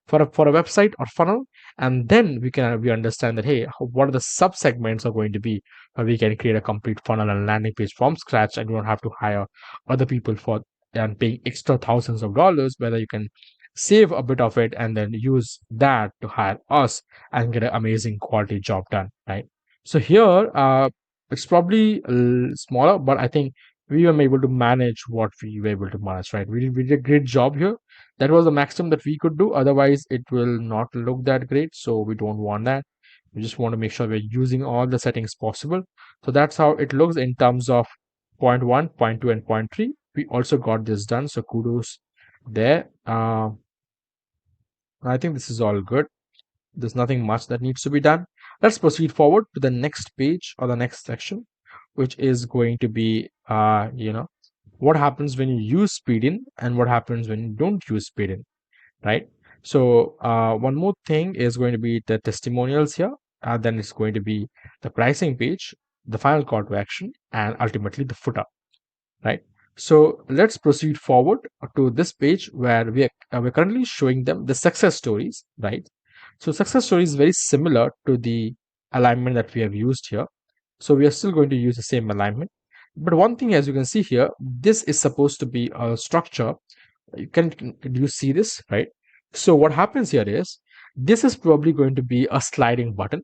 for a website or funnel, and then we understand that, hey, what are the sub segments are going to be. We can create a complete funnel and landing page from scratch and you don't have to hire other people for and paying extra thousands of dollars, whether you can save a bit of it and then use that to hire us and get an amazing quality job done, right? So here it's probably smaller, but I think we were able to manage what we were able to manage, right? We did a great job here. That was the maximum that we could do. Otherwise, it will not look that great. So we don't want that. We just want to make sure we're using all the settings possible. So that's how it looks in terms of point 1, point 2, and point 3. We also got this done. So kudos there. I think this is all good. There's nothing much that needs to be done. Let's proceed forward to the next page or the next section, which is going to be, what happens when you use speedin and what happens when you don't use speedin, right? So one more thing is going to be the testimonials here. Then it's going to be the pricing page, the final call to action, and ultimately the footer, right? So let's proceed forward to this page where we're currently showing them the success stories, right? So success story is very similar to the alignment that we have used here. So we are still going to use the same alignment. But one thing, as you can see here, this is supposed to be a structure. Can you see this, right? So what happens here is this is probably going to be a sliding button.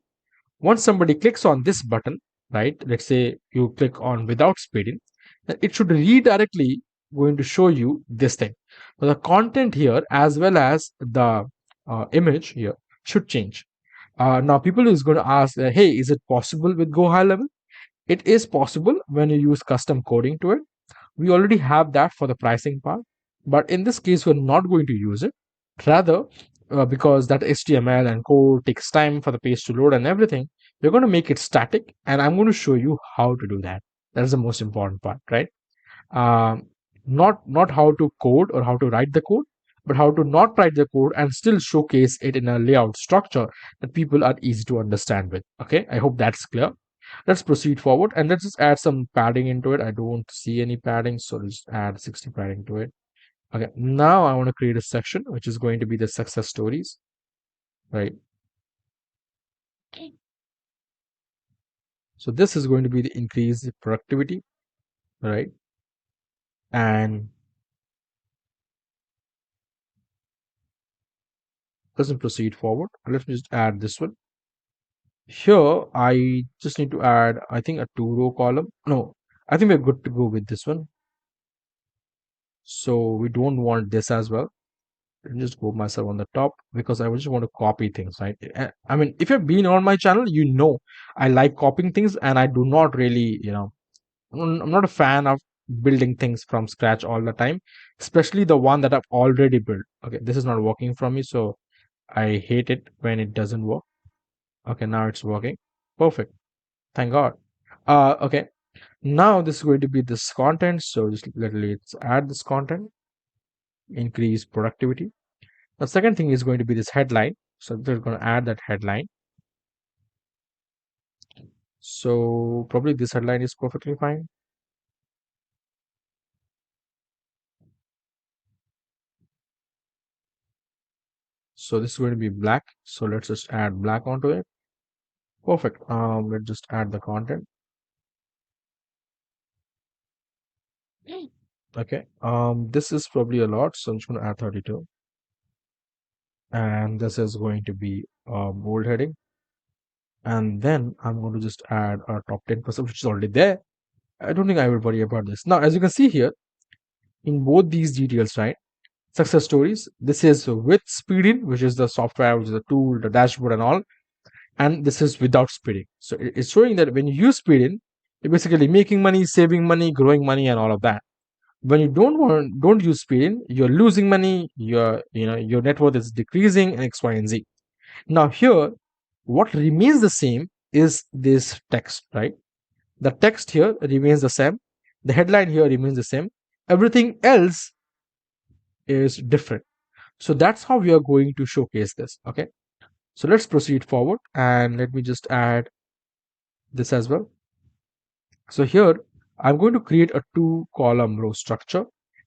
Once somebody clicks on this button, right? Let's say you click on without speeding, then it should redirectly going to show you this thing. So the content here as well as the image here should change. Now people is going to ask, hey, is it possible with GoHighLevel? It is possible when you use custom coding to it. We already have that for the pricing part, but in this case we're not going to use it. Rather, because that HTML and code takes time for the page to load and everything, we're going to make it static, and I'm going to show you how to do that. That is the most important part, right? um, not how to code or how to write the code, but how to not write the code and still showcase it in a layout structure that people are easy to understand with. Okay, I hope that's clear. Let's proceed forward and let's just add some padding into it. I don't see any padding, so let's add 60 padding to it. Okay, now I want to create a section which is going to be the success stories, right? So this is going to be the increased productivity, right? And let's proceed forward. Let's just add this one. Here, I just need to add, I think, a two-row column. No, I think we're good to go with this one. So we don't want this as well. Let me just go myself on the top because I just want to copy things, right? I mean, if you've been on my channel, you know I like copying things and I do not really, I'm not a fan of building things from scratch all the time, especially the one that I've already built. Okay, this is not working for me, so I hate it when it doesn't work. Okay, now it's working. Perfect. Thank God. Okay. Now this is going to be this content. So just let's add this content, increase productivity. The second thing is going to be this headline. So they're going to add that headline. So probably this headline is perfectly fine. So this is going to be black. So let's just add black onto it. Perfect. Let's just add the content. Okay. This is probably a lot. So I'm just going to add 32. And this is going to be a bold heading. And then I'm going to just add a top 10%, which is already there. I don't think I will worry about this. Now, as you can see here, in both these details, right? Success stories. This is with speeding, which is the software, which is the tool, the dashboard, and all. And this is without speeding. So it's showing that when you use speeding, you're basically making money, saving money, growing money, and all of that. When you don't use speeding, you're losing money. Your net worth is decreasing, and X, Y, and Z. Now here, what remains the same is this text, right? The text here remains the same. The headline here remains the same. Everything else is different. So that's how we are going to showcase this. Okay. So let's proceed forward and let me just add this as well. So here I'm going to create a 2-column row structure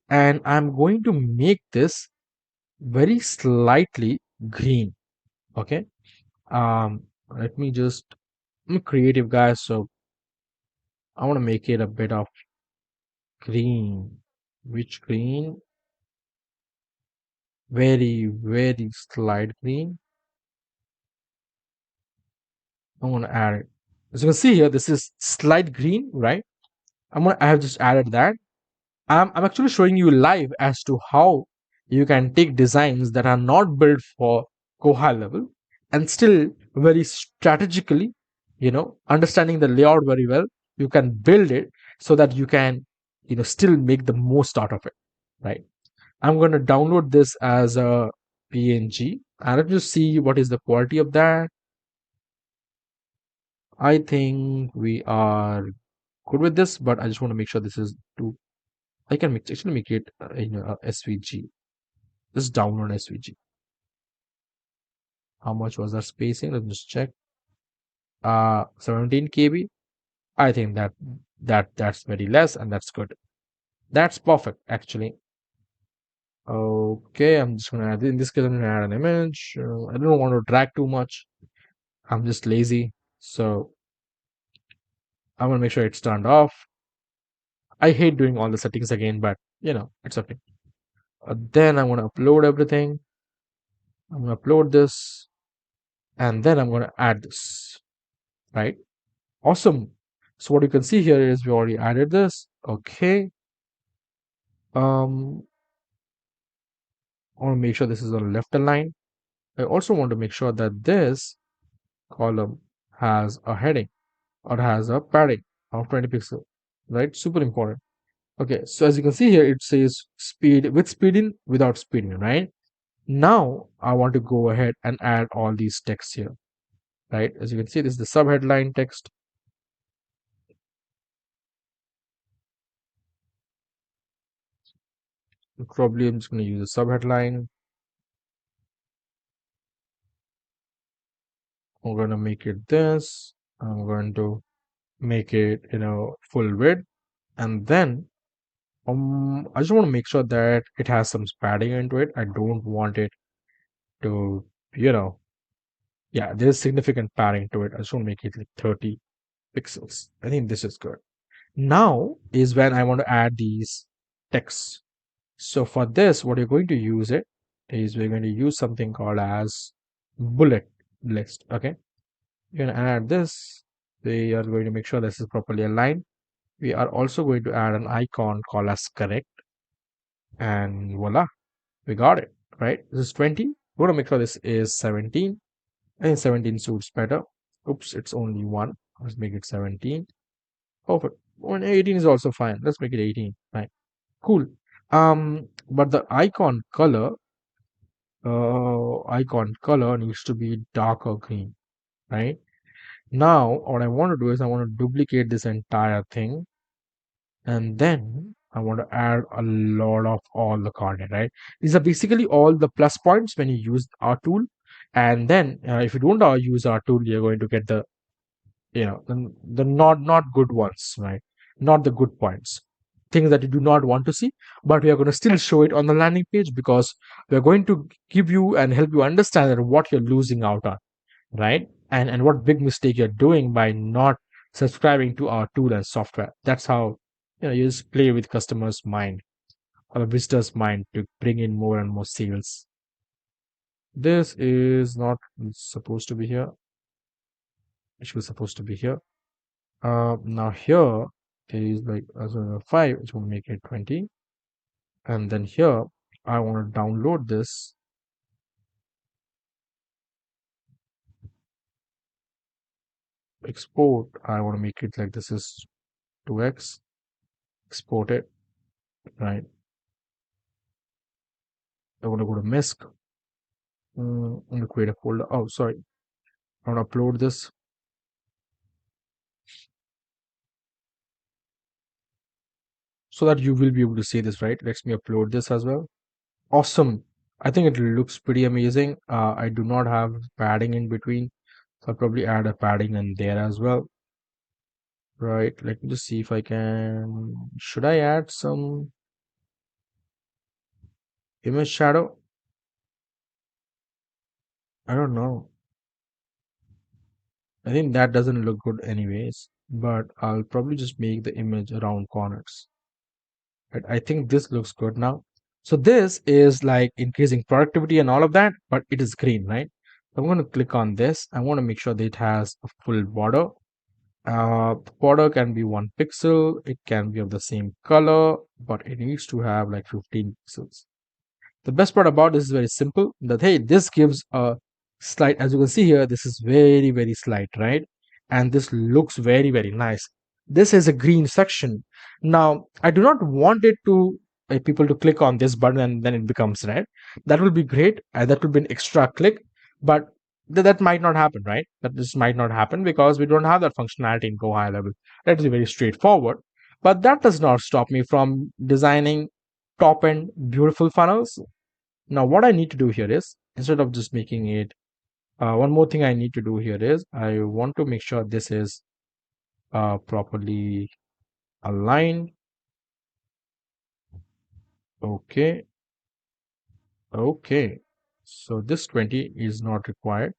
and I'm going to make this very slightly green. Okay. Let me just, I'm a creative guy, so I want to make it a bit of green. Which green? Very, very slight green. I'm going to add it. As you can see here, this is slight green, right? I have just added that. I'm actually showing you live as to how you can take designs that are not built for GoHighLevel and still very strategically, understanding the layout very well, you can build it so that you can, still make the most out of it, right? I'm going to download this as a PNG and let's just see what is the quality of that. I think we are good with this, but I just want to make sure this is too. I can actually make it in SVG. Just download SVG. How much was that spacing? Let's just check. 17 KB. I think that's very less, and that's good. That's perfect, actually. Okay, I'm just gonna add in this case. I'm gonna add an image. I don't want to drag too much. I'm just lazy, so I'm gonna make sure it's turned off. I hate doing all the settings again, but it's okay. Then I'm gonna upload everything. I'm gonna upload this, and then I'm gonna add this. Right? Awesome. So what you can see here is we already added this. Okay. I want to make sure this is on left align. I also want to make sure that this column has a heading or has a padding of 20 pixels, right? Super important. Okay, so as you can see here, it says speed with speeding, without speeding, right? Now I want to go ahead and add all these texts here, right? As you can see, this is the sub headline text. Probably I'm just going to use a sub headline. I'm going to make it this. I'm going to make it, full width. And then I just want to make sure that it has some padding into it. I don't want it to, yeah, there's significant padding to it. I just want to make it like 30 pixels. I think this is good. Now is when I want to add these texts. So for this, what you're going to use it is we're going to use something called as bullet list. Okay. You're going to add this. We are going to make sure this is properly aligned. We are also going to add an icon called as correct. And voila, we got it, right? This is 20. We're going to make sure this is 17. I think 17 suits better. Oops, it's only one. Let's make it 17. Perfect. 18 is also fine. Let's make it 18. Right. Cool. But the icon color needs to be darker green, right? Now, what I want to do is I want to duplicate this entire thing, and then I want to add a lot of all the content, right? These are basically all the plus points when you use our tool, and then if you don't use our tool, you're going to get the the not good ones, right? Not the good points, things that you do not want to see, but we are going to still show it on the landing page because we are going to give you and help you understand that what you're losing out on, right? And what big mistake you're doing by not subscribing to our tool and software. That's how you just play with customers' mind or the visitor's mind to bring in more and more sales. This is not supposed to be here. It was supposed to be here. Now here is like as a 5, which will make it 20. And then here I want to download this. Export. I want to make it like this is 2x. Export it. Right. I want to go to MISC. I'm going to create a folder. Oh, sorry. I want to upload this. So that you will be able to see this, right? Let me upload this as well. Awesome. I think it looks pretty amazing. I do not have padding in between. So I'll probably add a padding in there as well. Right. Let me just see if I can. Should I add some image shadow? I don't know. I think that doesn't look good anyways, but I'll probably just make the image around corners. Right? I think this looks good now. So this is like increasing productivity and all of that, but it is green, right? I'm going to click on this. I want to make sure that it has a full border. The border can be 1 pixel, it can be of the same color, but it needs to have like 15 pixels. The best part about this is very simple, that hey, this gives a slight, as you can see here, this is very slight, right? And this looks very nice. This is a green section. Now I do not want it to people to click on this button and then it becomes red. That will be great, and that will be an extra click, but that might not happen, right? That this might not happen because we don't have that functionality in GoHighLevel. That is very straightforward, but that does not stop me from designing top end beautiful funnels. Now, what I need to do here is, instead of just making it, one more thing I need to do here is, I want to make sure this is properly aligned. Okay, okay. So this 20 is not required.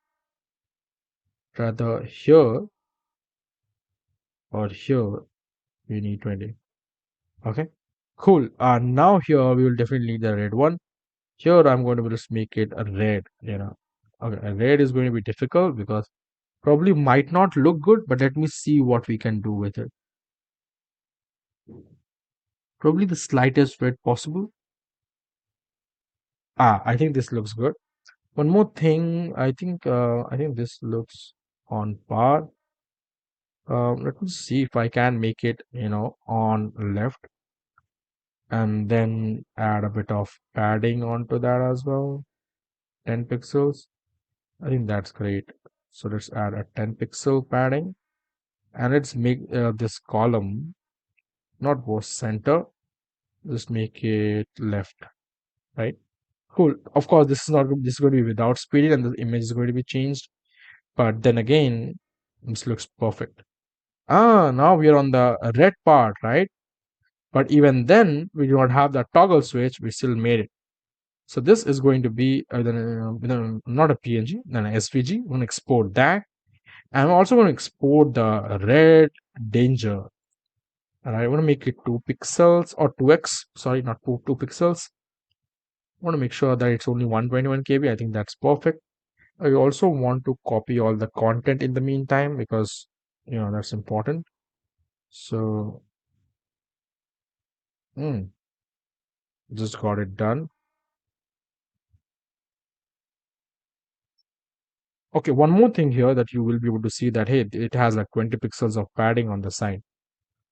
Rather here or here, we need 20. Okay, cool. Now here we will definitely need the red one. Here I'm going to just make it a red, Okay, a red is going to be difficult because probably might not look good, but let me see what we can do with it. Probably the slightest red possible. I think this looks good. One more thing, I think this looks on par. Let me see if I can make it, on left, and then add a bit of padding onto that as well. 10 pixels. I think that's great. So let's add a 10 pixel padding, and let's make this column not both center. Just make it left, right? Cool. Of course, this is going to be without speeding, and the image is going to be changed. But then again, this looks perfect. Now we are on the red part, right? But even then, we do not have that toggle switch. We still made it. So this is going to be not a PNG, then an SVG. I'm going to export that. And I'm also going to export the red danger. And I want to make it 2 pixels or 2x. Sorry, not 2 pixels. I want to make sure that it's only 121 KB. I think that's perfect. I also want to copy all the content in the meantime because that's important. So just got it done. Okay, one more thing here that you will be able to see that hey, it has like 20 pixels of padding on the side.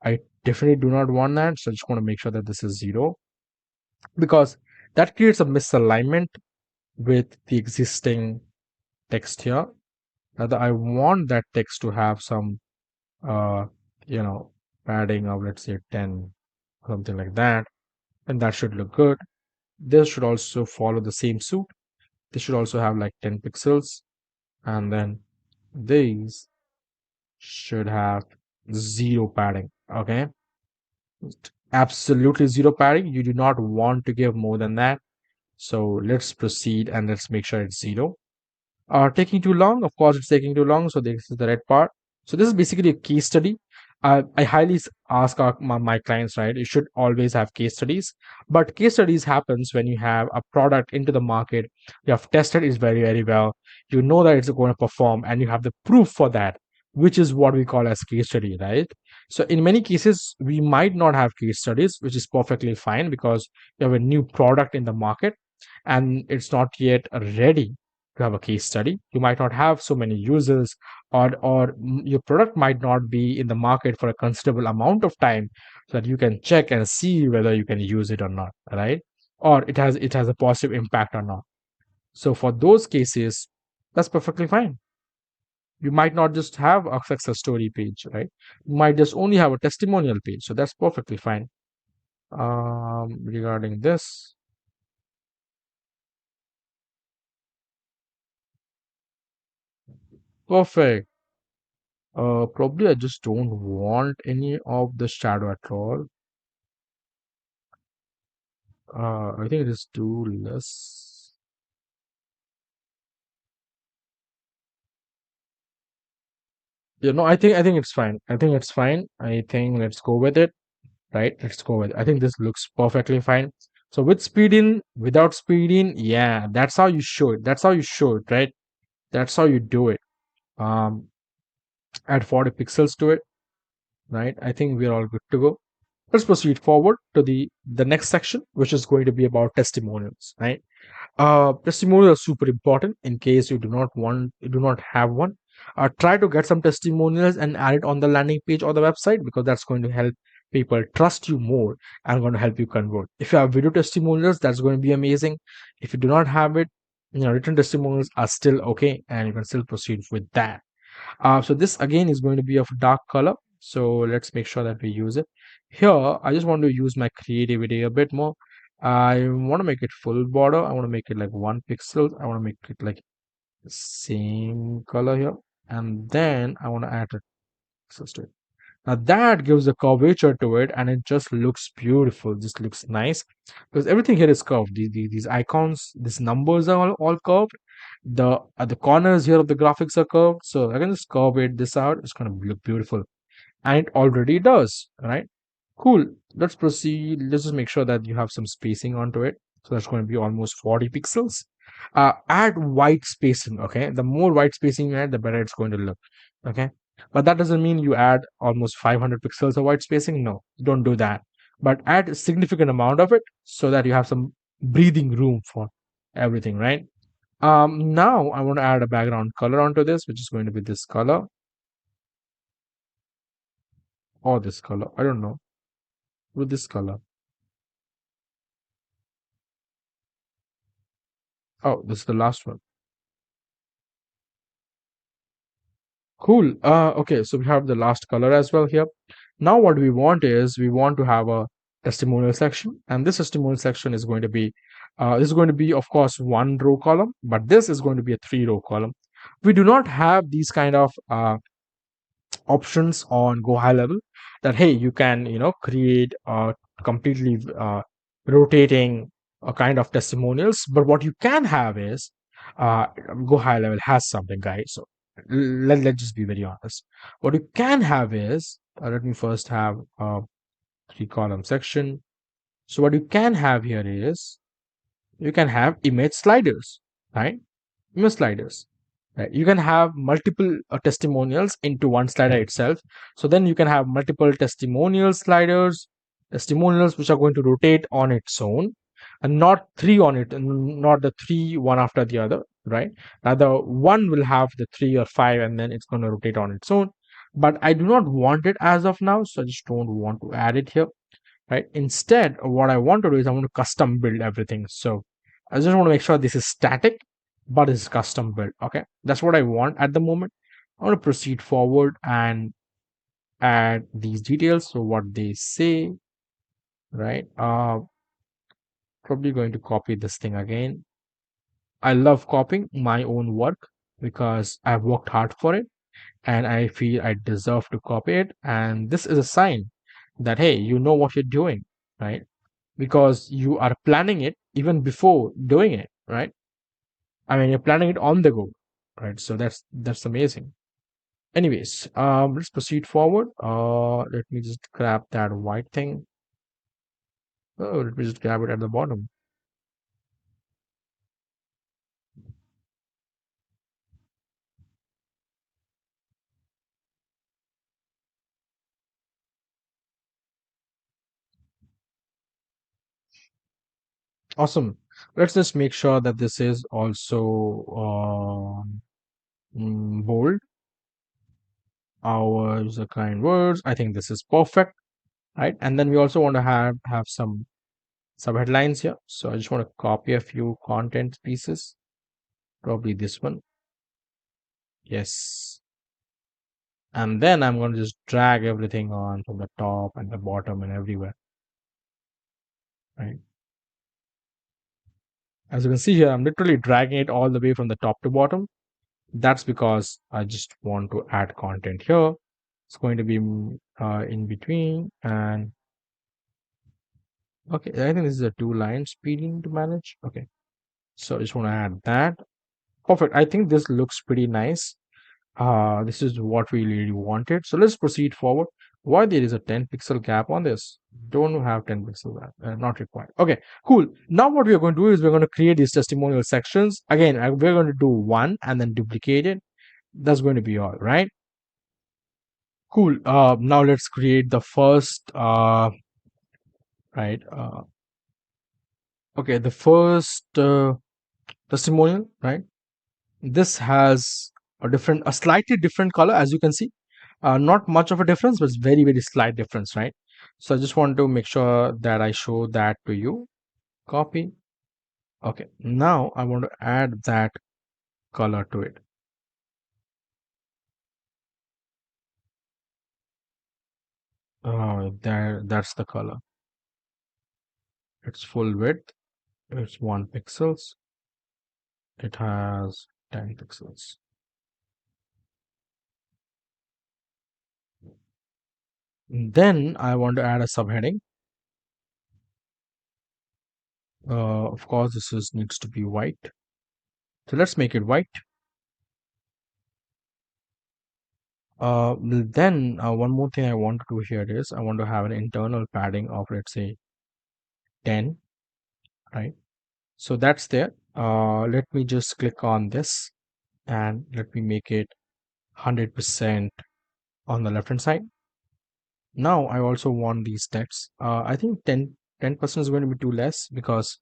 I definitely do not want that, so I just want to make sure that this is 0 because that creates a misalignment with the existing text here. Rather, I want that text to have some uh you know padding of, let's say, 10, something like that, and that should look good. This should also follow the same suit. This should also have like 10 pixels, and then these should have 0 padding. Okay, absolutely 0 padding. You do not want to give more than that. So let's proceed and let's make sure it's 0. Taking too long, of course it's taking too long, so this is the red part. So this is basically a case study. I highly ask my clients, right, you should always have case studies, but case studies happens when you have a product into the market, you have tested it very well, you know that it's going to perform, and you have the proof for that, which is what we call as case study, right? So in many cases we might not have case studies, which is perfectly fine because you have a new product in the market and it's not yet ready to have a case study. You might not have so many users, or your product might not be in the market for a considerable amount of time, so that you can check and see whether you can use it or not, right? Or it has a positive impact or not. So for those cases, that's perfectly fine. You might not just have a success story page, right? You might just only have a testimonial page, so that's perfectly fine. Regarding this, perfect. Probably I just don't want any of the shadow at all. I think it is too less. I think it's fine. I think it's fine. I think let's go with it. Right? Let's go with it. I think this looks perfectly fine. So with speed in, without speed in, yeah, that's how you show it. That's how you show it, right? That's how you do it. Um, add 40 pixels to it, right? I think we're all good to go. Let's proceed forward to the next section, which is going to be about testimonials, right? Testimonials are super important. In case you do not have one, try to get some testimonials and add it on the landing page or the website, because that's going to help people trust you more and going to help you convert. If you have video testimonials, that's going to be amazing. If you do not have it, written testimonials are still okay, and you can still proceed with that. So this again is going to be of dark color. So let's make sure that we use it. Here, I just want to use my creativity a bit more. I want to make it full border. I want to make it like 1 pixel. I want to make it like the same color here. And then I want to add a pixels to it. Now that gives a curvature to it, and it just looks beautiful. Just looks nice because everything here is curved. These icons, these numbers are all curved. The corners here of the graphics are curved, so I can just curve it this out. It's gonna look beautiful, and it already does. Right? Cool. Let's proceed. Let's just make sure that you have some spacing onto it. So that's going to be almost 40 pixels. Add white spacing. Okay, the more white spacing you add, the better it's going to look. Okay, but that doesn't mean you add almost 500 pixels of white spacing. No, don't do that. But add a significant amount of it so that you have some breathing room for everything. Right. Now I want to add a background color onto this, which is going to be this color or this color. I don't know. With this color. Oh, this is the last one. Cool. Okay, so we have the last color as well here. Now what we want is we want to have a testimonial section, and this testimonial section is going to be of course 1 row column, but this is going to be a 3 row column. We do not have these kind of options on GoHighLevel that hey, you can create completely rotating kind of testimonials. But what you can have is GoHighLevel has something, guys. So let's just be very honest. What you can have is let me first have a 3 column section. So what you can have here is you can have image sliders, right? Image sliders. Right? You can have multiple testimonials into one slider itself. So then you can have multiple testimonial sliders, testimonials which are going to rotate on its own, and not three on it, and not the three one after the other. Right? Now the one will have the 3 or 5, and then it's going to rotate on its own. But I do not want it as of now, so I just don't want to add it here. Right? Instead, what I want to do is I want to custom build everything. So I just want to make sure this is static, but it's custom built. Okay, that's what I want at the moment. I want to proceed forward and add these details. So what they say, right? Probably going to copy this thing again. I love copying my own work because I've worked hard for it, and I feel I deserve to copy it. And this is a sign that hey, you know what you're doing, right? Because you are planning it even before doing it, right? I mean, you're planning it on the go, right? So that's amazing. Anyways, let's proceed forward. Let me just grab that white thing. Oh, let me just grab it at the bottom. Awesome. Let's just make sure that this is also bold. Our user kind words. I think this is perfect, right? And then we also want to have some subheadlines here. So I just want to copy a few content pieces. Probably this one. Yes. And then I'm going to just drag everything on from the top and the bottom and everywhere, right? As you can see here, I'm literally dragging it all the way from the top to bottom. That's because I just want to add content here. It's going to be in between, and okay, I think this is a 2 line speeding to manage. Okay, so I just want to add that. Perfect. I think this looks pretty nice. This is what we really wanted. So let's proceed forward. Why there is a 10 pixel gap on this? Don't have 10 pixel gap, not required. Okay, cool. Now what we are going to do is we're going to create these testimonial sections. Again, we're going to do one and then duplicate it. That's going to be all, right? Cool. Now let's create the first right okay, the first testimonial, right? This has a slightly different color, as you can see. Not much of a difference, but it's very, very slight difference, right? So I just want to make sure that I show that to you. Copy. Okay, now I want to add that color to it. That's the color. It's full width. It's 1 pixels. It has 10 pixels. Then I want to add a subheading. Of course, needs to be white. So let's make it white. Then one more thing I want to do here is I want to have an internal padding of, let's say, 10, right? So that's there. Let me just click on this and let me make it 100% on the left hand side. Now I also want these text. I think 10% is going to be too less because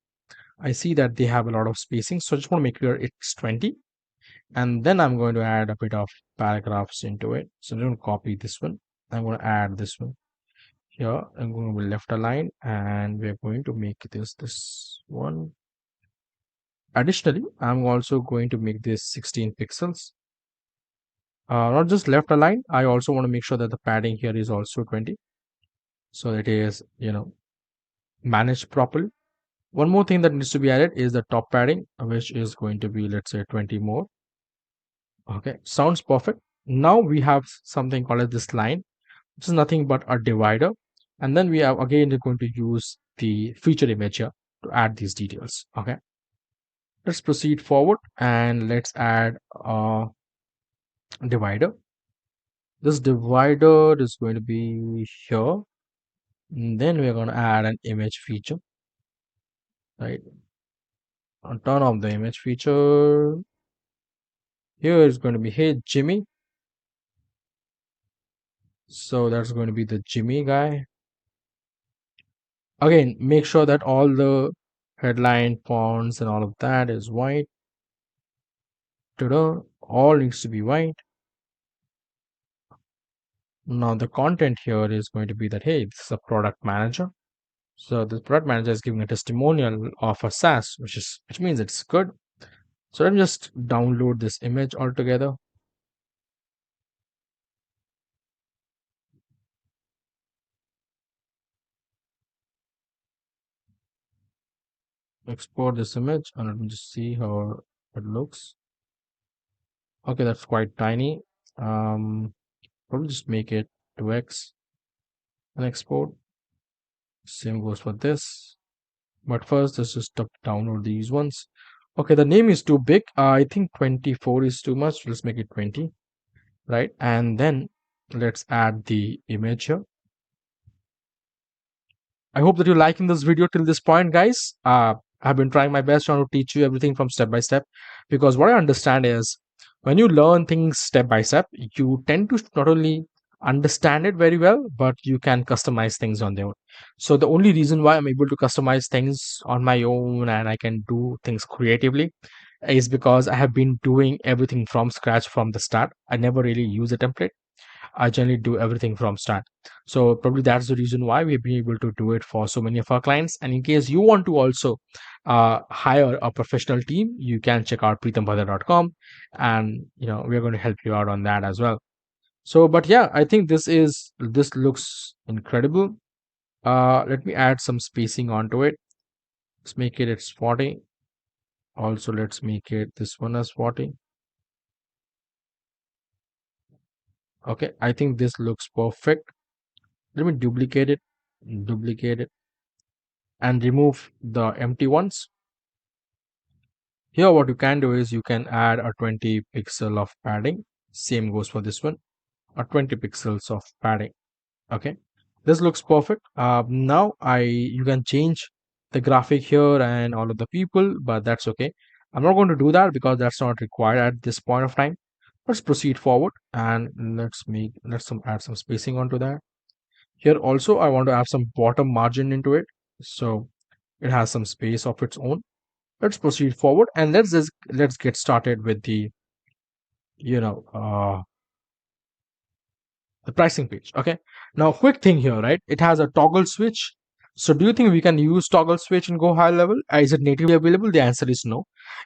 I see that they have a lot of spacing. So I just want to make sure it's 20. And then I'm going to add a bit of paragraphs into it. So I'm going to copy this one. I'm going to add this one here. I'm going to left align and we're going to make this one. Additionally, I'm also going to make this 16 pixels. Not just left align, I also want to make sure that the padding here is also 20. So it is, managed properly. One more thing that needs to be added is the top padding, which is going to be, let's say, 20 more. Okay, sounds perfect. Now we have something called this line, which is nothing but a divider. And then we are again going to use the feature image here to add these details. Okay, let's proceed forward and let's add a divider. This divider is going to be here. And then we're going to add an image feature, right? On turn off the image feature. Here is going to be, hey Jimmy. So that's going to be the Jimmy guy. Again, make sure that all the headline fonts and all of that is white. Ta-da! All needs to be white. Now the content here is going to be that, hey, this is a product manager. So the product manager is giving a testimonial of a SaaS, which means it's good. So let me just download this image altogether. Export this image and let me just see how it looks. Okay, that's quite tiny. Probably just make it 2x and export. Same goes for this. But first, let's just download these ones. Okay, the name is too big. I think 24 is too much. Let's make it 20, right? And then let's add the image here. I hope that you're liking this video till this point, guys. I've been trying my best to teach you everything from step by step, because what I understand is when you learn things step by step, you tend to not only understand it very well, but you can customize things on their own. So the only reason why I'm able to customize things on my own and I can do things creatively is because I have been doing everything from scratch from the start. I never really use a template. I generally do everything from start. So probably that's the reason why we've been able to do it for so many of our clients. And in case you want to also hire a professional team, you can check out PritamBhadra.com, and we're going to help you out on that as well. So, but yeah, I think this looks incredible. Let me add some spacing onto it. Let's make it's 40. Also, let's make it this one as 40. Okay, I think this looks perfect. Let me duplicate it, and remove the empty ones. Here what you can do is you can add a 20 pixel of padding. Same goes for this one, a 20 pixels of padding. Okay, this looks perfect. Now you can change the graphic here and all of the people, but that's okay. I'm not going to do that because that's not required at this point of time. Let's proceed forward and add some spacing onto that. Here also I want to add some bottom margin into it, so it has some space of its own. Let's proceed forward and let's get started with the you know the pricing page. Okay, now quick thing here, right? It has a toggle switch. So do you think we can use toggle switch and go high level? Is it natively available? The answer is no.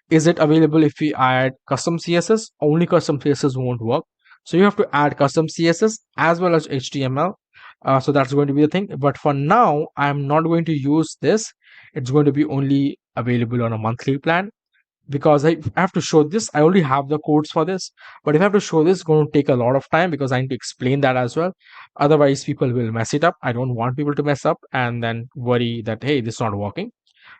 Is it available if we add custom css? Only custom css won't work, so you have to add custom css as well as html. So that's going to be the thing, but for now I'm not going to use this. It's going to be only available on a monthly plan, because I have to show this. I already have the codes for this, but if I have to show this, it's going to take a lot of time because I need to explain that as well. Otherwise, people will mess it up. I don't want people to mess up and then worry that, hey, this is not working.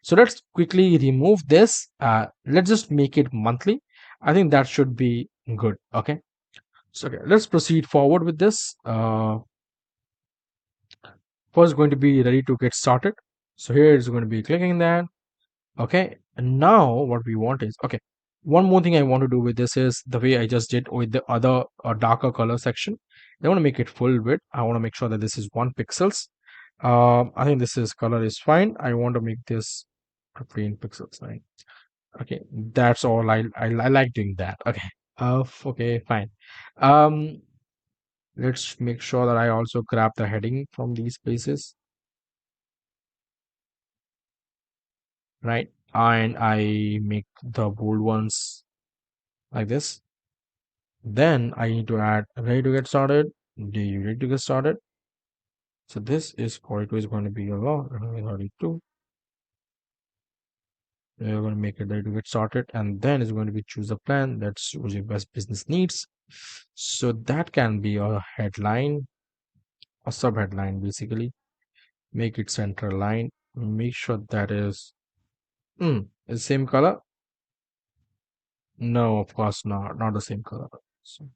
So let's quickly remove this. Let's just make it monthly. I think that should be good. Okay. So okay, let's proceed forward with this. First, going to be ready to get started. So here is going to be clicking that. Okay, and now what we want is, okay, one more thing I want to do with this is the way I just did with the other darker color section. I want to make it full width. I want to make sure that this is 1 pixels. I think this is color is fine. I want to make this 15 pixels, right? Okay, that's all. I like doing that. Okay. Okay, fine. um let's make sure that I also grab the heading from these places, right? And I make the bold ones like this. Then I need to add ready to get started. Do you ready to get started? So this is 42 is going to be a lot. 32. You're going to make it ready to get started, and then it's going to be choose a plan that suits your best business needs. So that can be a headline, a sub headline basically. Make it center line. Make sure that is the same color. No, of course not. Not the same color. So,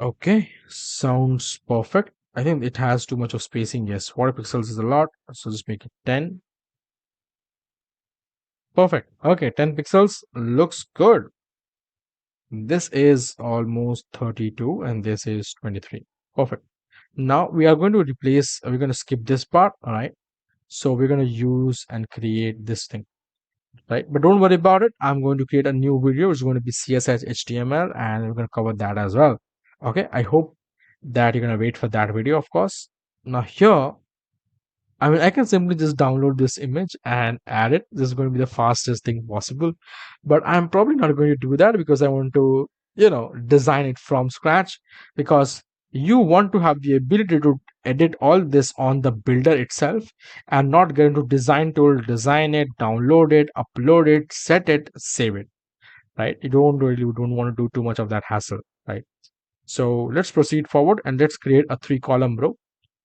okay, sounds perfect. I think it has too much of spacing. Yes, 40 pixels is a lot. So just make it 10. Perfect. Okay, 10 pixels looks good. This is almost 32 and this is 23. Perfect. Now we are going to we're going to skip this part. All right. So we're going to use and create this thing. Right. But don't worry about it. I'm going to create a new video. It's going to be CSS HTML and we're going to cover that as well. Okay. I hope that you're going to wait for that video, of course. Now here, I mean, I can simply just download this image and add it. This is going to be the fastest thing possible. But I'm probably not going to do that because I want to, design it from scratch, because you want to have the ability to edit all this on the builder itself and not get into design tool, design it, download it, upload it, set it, save it, right? You don't want to do too much of that hassle, right? So let's proceed forward and let's create a 3-column row.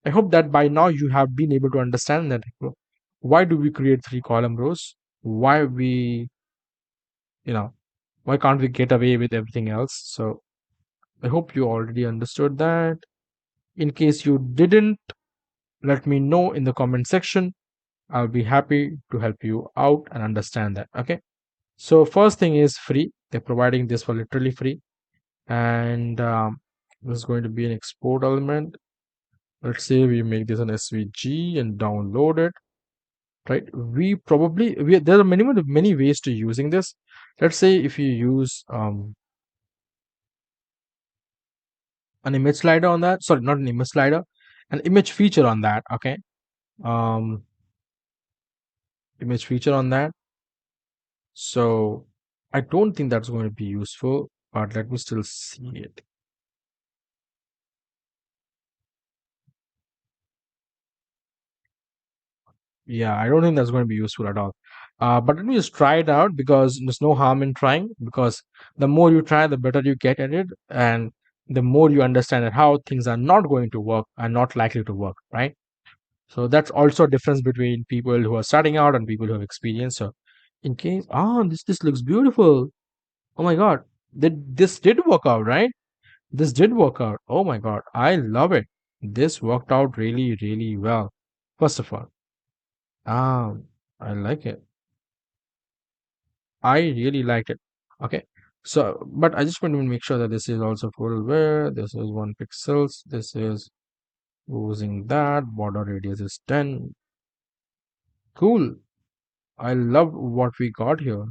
I hope that by now you have been able to understand that why do we create 3-column rows? Why we, why can't we get away with everything else? So I hope you already understood that. In case you didn't, let me know in the comment section. I'll be happy to help you out and understand that. Okay. So first thing is free. They're providing this for literally free. And this is going to be an export element. Let's say we make this an SVG and download it. Right, there are many ways to using this. Let's say if you use an image slider on that, sorry, not an image slider, an image feature on that. Okay, um image feature on that. So I don't think that's going to be useful, but let me still see it. Yeah, I don't think that's going to be useful at all. But let me just try it out, because there's no harm in trying, because the more you try, the better you get at it, and the more you understand that how things are not going to work and not likely to work, right? So that's also a difference between people who are starting out and people who have experience. So in case, this looks beautiful. Oh my God, this did work out, right? This did work out. Oh my God, I love it. This worked out really, really well. First of all, um, I like it. I really liked it. Okay. So, but I just want to make sure that this is also full where this is 1 pixels. This is using that border radius is 10. Cool. I love what we got here.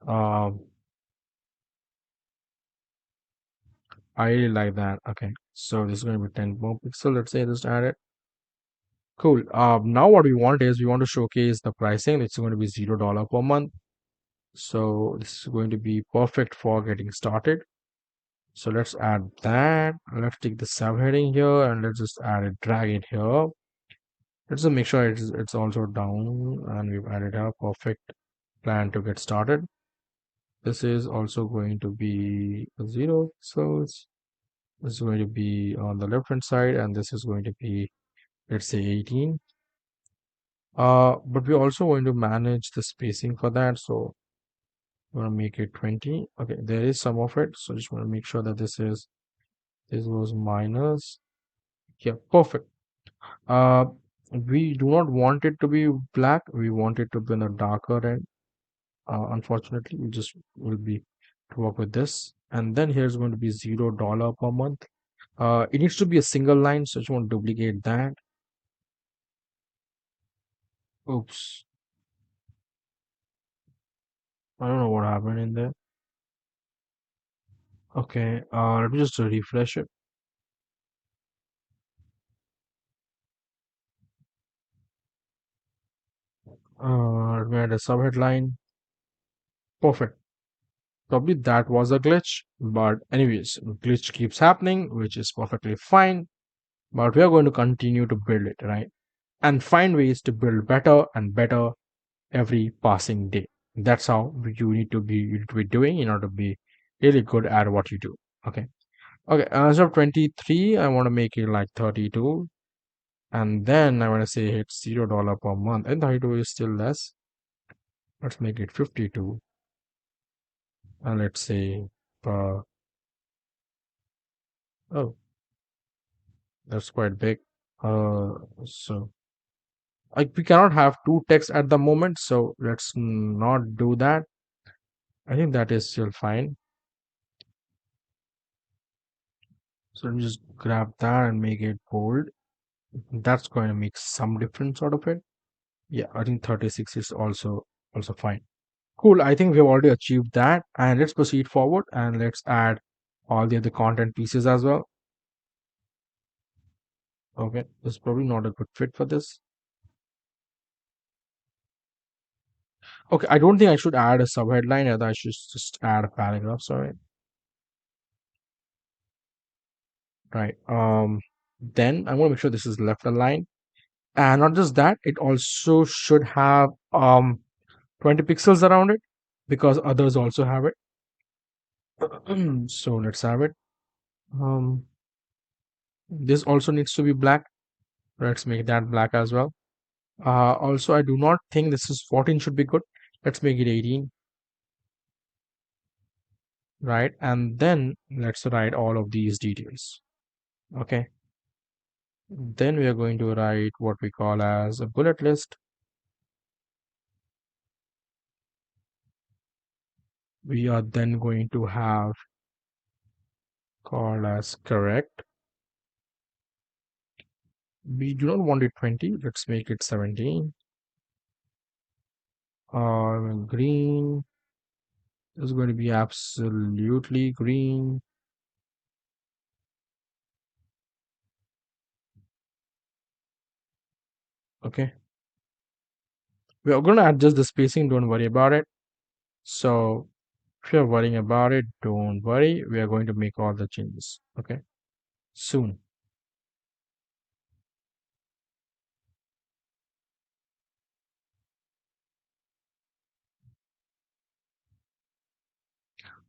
Um, I really like that. Okay. So this is going to be 10 more pixel. Let's say just add it. Cool. Now what we want is we want to showcase the pricing. It's going to be $0 per month. So this is going to be perfect for getting started. So let's add that. Let's take the subheading here and let's just add it, drag it here. Let's just make sure it's also down and we've added a perfect plan to get started. This is also going to be 0 pixels. This is going to be on the left hand side and this is going to be, let's say, 18. But we're also going to manage the spacing for that. So we're going to make it 20. Okay, there is some of it. So just want to make sure that this was minus. Yeah, perfect. Uh, we do not want it to be black. We want it to be on the darker end. Unfortunately, we just will be to work with this. And then here's going to be $0 per month. It needs to be a single line, so I just want to duplicate that. Oops. I don't know what happened in there. Okay, let me just refresh it. Let me add a subhead line. Perfect. Probably that was a glitch, but anyways, glitch keeps happening, which is perfectly fine. But we are going to continue to build it, right? And find ways to build better and better every passing day. That's how you need to be doing in order to be really good at what you do. Okay. Okay. As of 23, I want to make it like 32. And then I want to say it's $0 per month. And 32 is still less. Let's make it 52. And let's say per, oh, that's quite big. So we cannot have two texts at the moment, so let's not do that. I think that is still fine. So let me just grab that and make it bold. That's going to make some difference out of it. Yeah, I think 36 is also fine. Cool. I think we've already achieved that, and let's proceed forward and let's add all the other content pieces as well. Okay, this is probably not a good fit for this. Okay, I don't think I should add a subheadline, either I should just add a paragraph. Sorry. Right. Then I want to make sure this is left aligned. And not just that, it also should have 20 pixels around it because others also have it. So let's have it. Um, this also needs to be black. Let's make that black as well. Also, I do not think this is 14 should be good. Let's make it 18. Right. And then let's write all of these details. Okay. Then we are going to write what we call as a bullet list. We are then going to have called as correct. We do not want it 20. Let's make it 17. Green is going to be absolutely green. Okay. We are going to adjust the spacing. Don't worry about it. So if you're worrying about it, don't worry. We are going to make all the changes. Okay. Soon.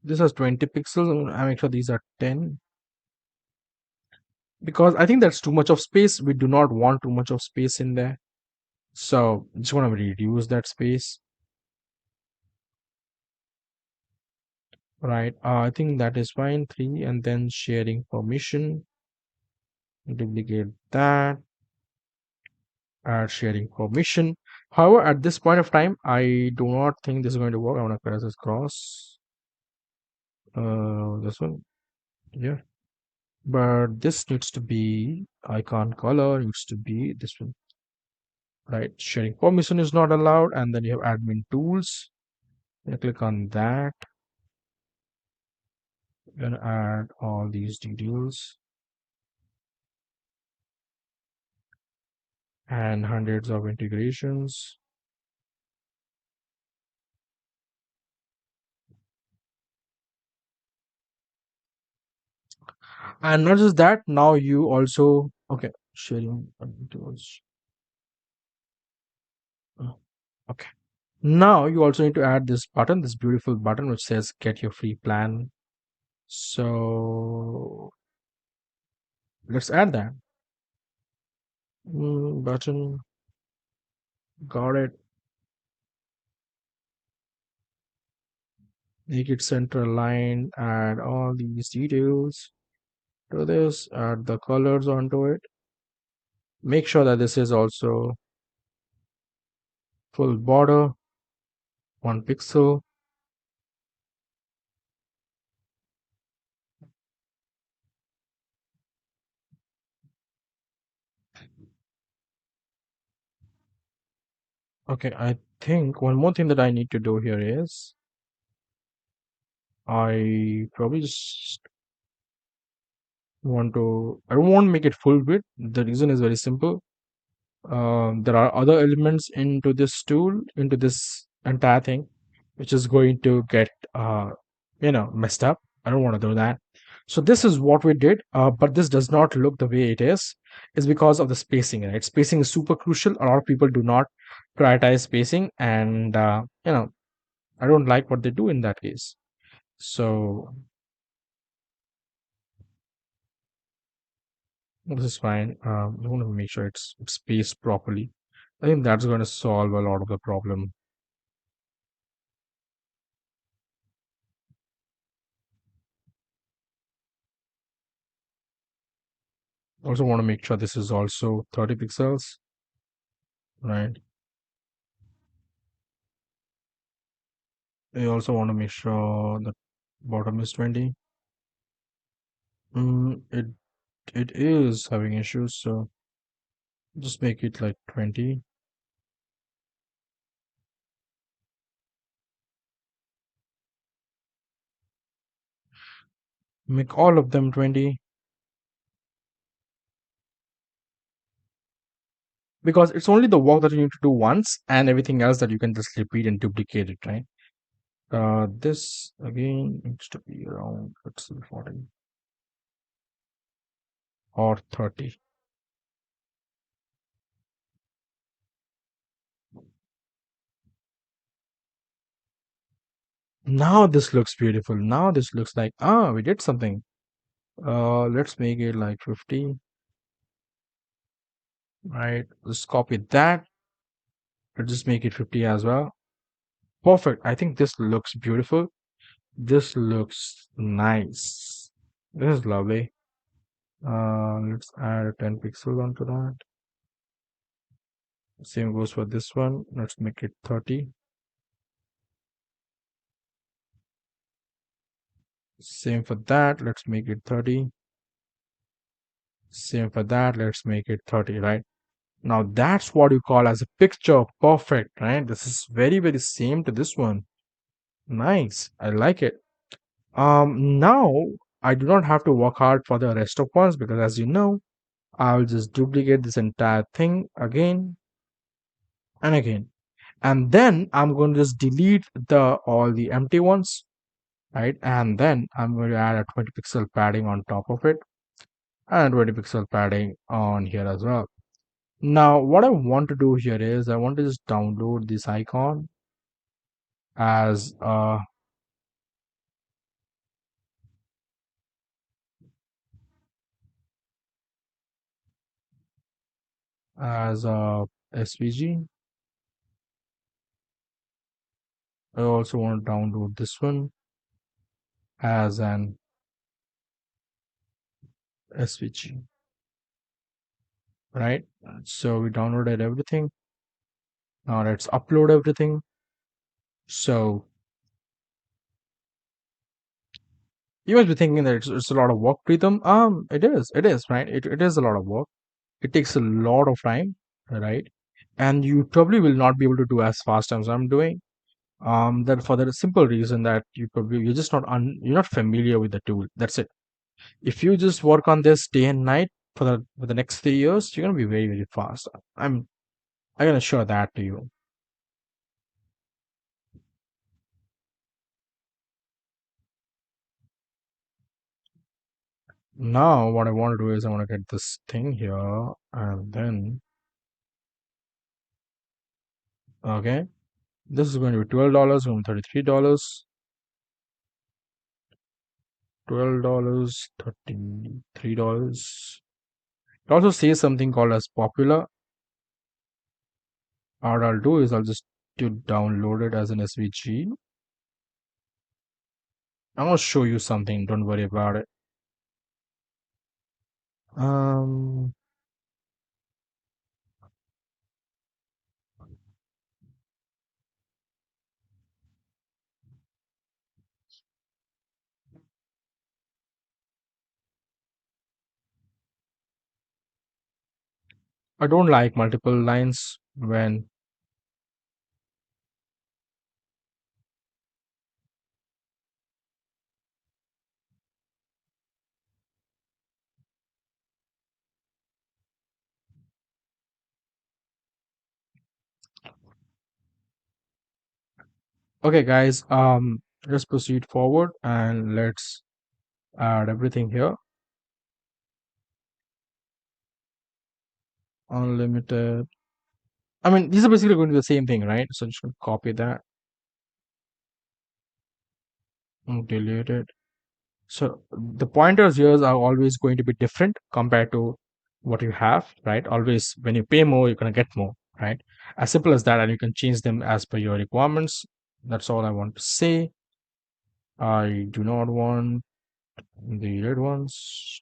This has 20 pixels. I make sure these are 10 because I think that's too much of space. We do not want too much of space in there. So just want to reduce that space. Right. I think that is fine. 3 and then sharing permission. Duplicate that. Add sharing permission. However, at this point of time, I do not think this is going to work. I want to press this cross. This one, yeah. But this needs to be icon color needs to be this one, right? Sharing permission is not allowed, and then you have admin tools. You click on that. Gonna add all these details and hundreds of integrations. And not just that, now you also okay, sharing tools. Okay. Now you also need to add this button, this beautiful button which says get your free plan. So let's add that. Button, got it. Make it center aligned, add all these details to this, add the colors onto it. Make sure that this is also full border, 1 pixel. Okay, I think one more thing that I need to do here is I probably just I don't want to make it full width. The reason is very simple. There are other elements into this tool, into this entire thing, which is going to get, messed up. I don't want to do that. So this is what we did, but this does not look the way it is. It's because of the spacing, right? Spacing is super crucial. A lot of people do not prioritize spacing, and I don't like what they do in that case. So this is fine. I want to make sure it's spaced properly. I think that's going to solve a lot of the problem. Also want to make sure this is also 30 pixels, right? I also want to make sure the bottom is 20. It is having issues, so just make it like 20. Make all of them 20 because it's only the work that you need to do once and everything else that you can just repeat and duplicate it, right? This again needs to be around, let's see, 40 or 30. Now this looks beautiful. Now this looks like, we did something. Let's make it like 50, right? Let's copy that. Let's just make it 50 as well. Perfect. I think this looks beautiful. This looks nice. This is lovely. Let's add 10 pixels onto that. Same goes for this one. Let's make it 30. Same for that. Let's make it 30. Same for that. Let's make it 30, right? Now that's what you call as a picture perfect, right? This is very, very same to this one. Nice. I like it. Now I do not have to work hard for the rest of ones because as you know, I'll just duplicate this entire thing again and again. And then I'm going to just delete all the empty ones, right? And then I'm going to add a 20 pixel padding on top of it and 20 pixel padding on here as well. Now, what I want to do here is I want to just download this icon as a SVG. I also want to download this one as an SVG, right? So we downloaded everything. Now let's upload everything. So you must be thinking that it's a lot of work, Pritam. It is, right? It is a lot of work. It takes a lot of time, right? And you probably will not be able to do as fast as I'm doing. That for the simple reason that you're just you're not familiar with the tool. That's it. If you just work on this day and night for the next 3 years, you're gonna be very, very fast. I can assure that to you. Now what I want to do is I want to get this thing here, and then okay, this is going to be $12, going to be $33, $12, $33. It also says something called as popular. What I'll do is I'll just to download it as an SVG. I'm gonna show you something. Don't worry about it. Um, I don't like multiple lines when. Okay, guys. Let's proceed forward and let's add everything here. Unlimited. I mean, these are basically going to be the same thing, right? So just gonna copy that and delete it. So the pointers here are always going to be different compared to what you have, right? Always when you pay more, you're gonna get more, right? As simple as that, and you can change them as per your requirements. That's all I want to say. I do not want the red ones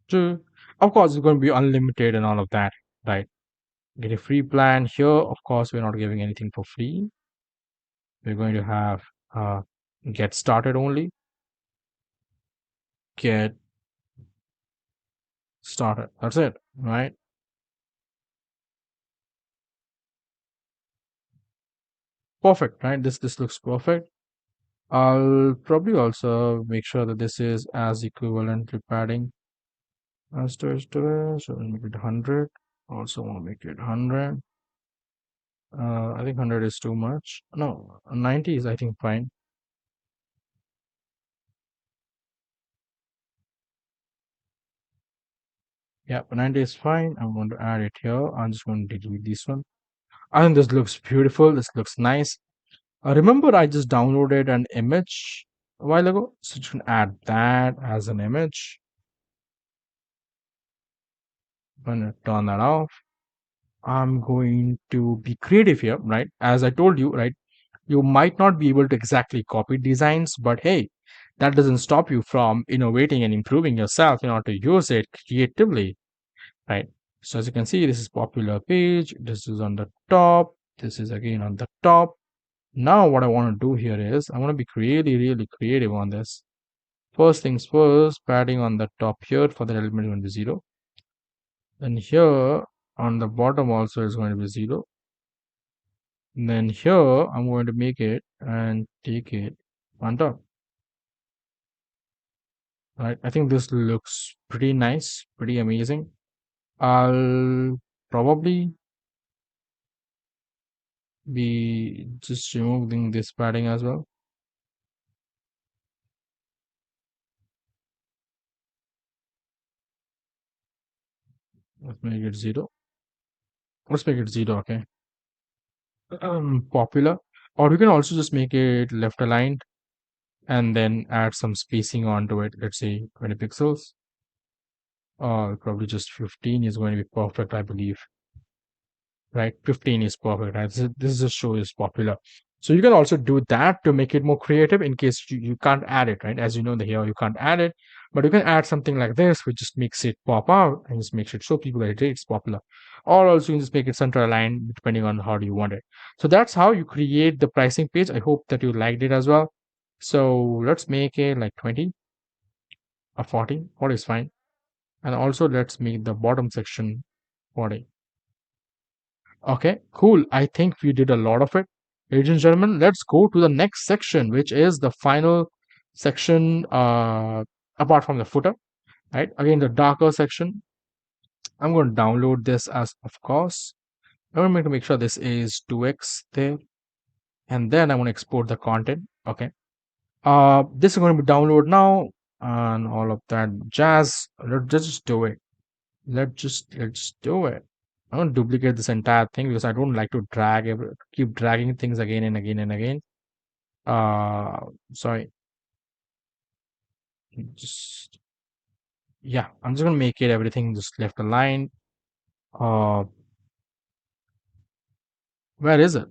to. Of course, it's going to be unlimited and all of that, right? Get a free plan here. Of course, we're not giving anything for free. We're going to have uh, get started only. Get started. That's it, right? Perfect, right? This looks perfect. I'll probably also make sure that this is as equivalently padding as to yesterday. So I'll make it 100. Also want to make it 100. I think 100 is too much. No, 90 is I think fine. Yeah, 90 is fine. I'm going to add it here. I'm just going to delete this one. I think this looks beautiful. This looks nice. Remember, I just downloaded an image a while ago. So you can add that as an image. I'm going to turn that off. I'm going to be creative here, right? As I told you, right? You might not be able to exactly copy designs, but hey, that doesn't stop you from innovating and improving yourself in order to use it creatively, right? So as you can see, this is popular page. This is on the top. This is again on the top. Now what I want to do here is I want to be really, really creative on this. First things first, padding on the top here for the element going to be 0. Then here on the bottom also is going to be 0. And then here I'm going to make it and take it on top. Right, I think this looks pretty nice, pretty amazing. I'll probably be just removing this padding as well. Let's make it 0. Let's make it 0, okay. Popular. Or you can also just make it left aligned and then add some spacing onto it. Let's say 20 pixels. Or probably just 15 is going to be perfect, I believe. Right? 15 is perfect. Right? This just show is popular. So you can also do that to make it more creative in case you can't add it, right? As you know, the here you can't add it, but you can add something like this, which just makes it pop out and just makes it show people that it's popular. Or also you can just make it center aligned depending on how do you want it. So that's how you create the pricing page. I hope that you liked it as well. So let's make it like 20 or 40. 40 is fine. And also let's make the bottom section 40. Okay, cool. I think we did a lot of it. Ladies and gentlemen, let's go to the next section, which is the final section apart from the footer, right? Again, the darker section. I'm going to download this as, of course. I'm going to make sure this is 2x there. And then I'm going to export the content. Okay. This is going to be download now and all of that jazz. Let's just do it. Let's do it. I don't duplicate this entire thing because I don't like to keep dragging things again and again and again. Sorry. Just yeah, I'm just gonna make it everything just left aligned. Uh, where is it?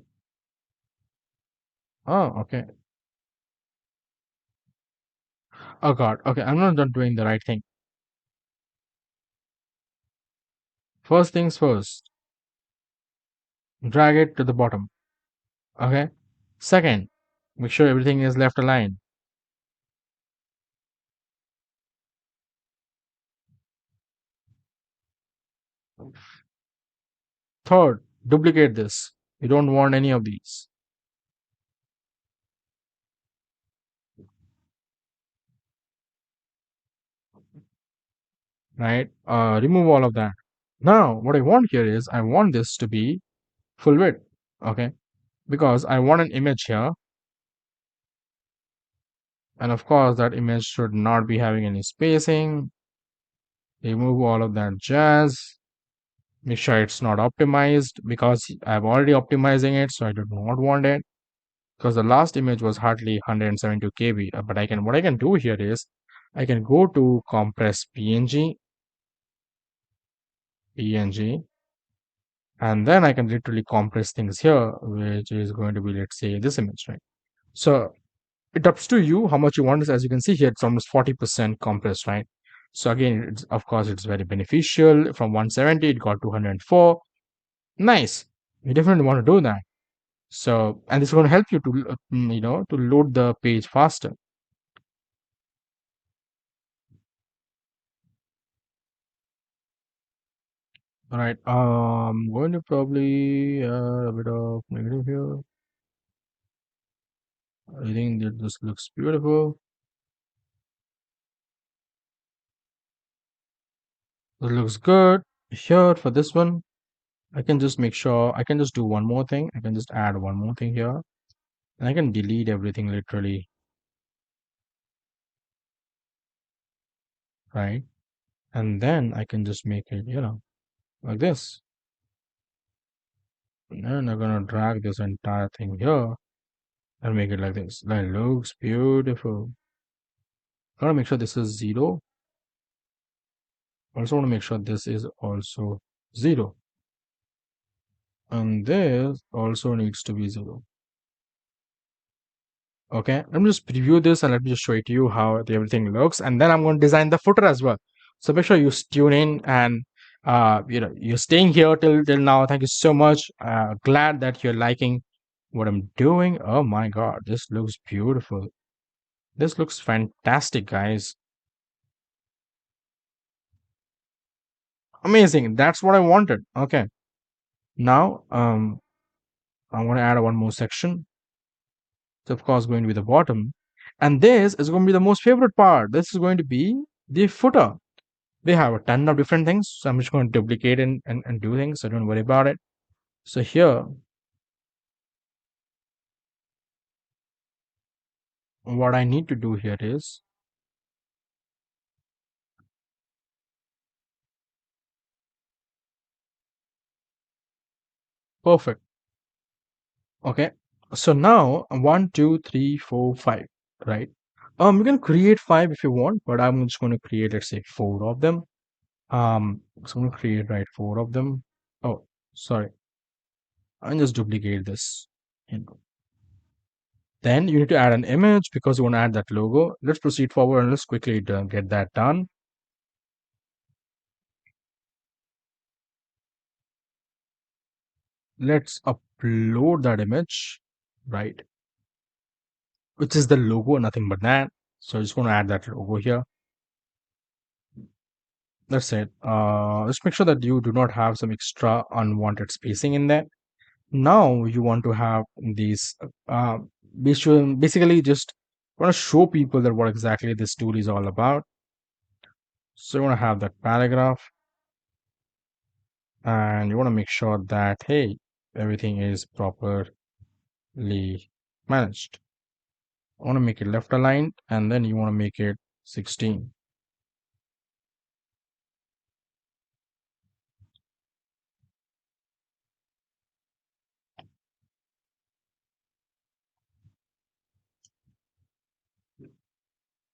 Oh, okay. Oh God. Okay, I'm not doing the right thing. First things first. Drag it to the bottom. Okay. Second, make sure everything is left aligned. Third, duplicate this. You don't want any of these. Right? Remove all of that. Now, what I want here is I want this to be full width. Okay. Because I want an image here. And of course, that image should not be having any spacing. Remove all of that jazz. Make sure it's not optimized because I'm already optimizing it. So I do not want it because the last image was hardly 172 KB. But what I can do here is I can go to compress PNG, and then I can literally compress things here, which is going to be, let's say, this image, right? So it ups to you how much you want this. As you can see here, it's almost 40% compressed, right? So again, of course, it's very beneficial. From 170, it got 204. Nice. You definitely want to do that. So, and this is going to help you to, to load the page faster. All right. Going to probably a bit of negative here. I think that this looks beautiful. It looks good. Here for this one, I can just make sure I can just do one more thing. I can just add one more thing here. And I can delete everything literally, right? And then I can just make it, like this. And then I'm gonna drag this entire thing here and make it like this. That looks beautiful. Gotta make sure this is 0. Also want to make sure this is also 0. And this also needs to be 0. Okay, let me just preview this and let me just show it to you how everything looks. And then I'm going to design the footer as well. So make sure you tune in and you're staying here till now. Thank you so much. Glad that you're liking what I'm doing. Oh my God, this looks beautiful. This looks fantastic, guys. Amazing. That's what I wanted. Okay. Now, I'm going to add one more section. It's of course going to be the bottom. And this is going to be the most favorite part. This is going to be the footer. They have a ton of different things. So I'm just going to duplicate and do things. So don't worry about it. So here, what I need to do here is perfect. Okay. So now 1, 2, 3, 4, 5, right? You can create 5 if you want, but I'm just going to create, let's say, 4 of them. So I'm going to create, right, 4 of them. Oh, sorry. I'll just duplicate this. You know. Then you need to add an image because you want to add that logo. Let's proceed forward and let's quickly get that done. Let's upload that image, right? Which is the logo, nothing but that. So I just want to add that logo here. That's it. Let's make sure that you do not have some extra unwanted spacing in there. Now you want to have these basically just want to show people that what exactly this tool is all about. So you want to have that paragraph and you want to make sure that hey, everything is properly managed. I want to make it left aligned and then you want to make it 16.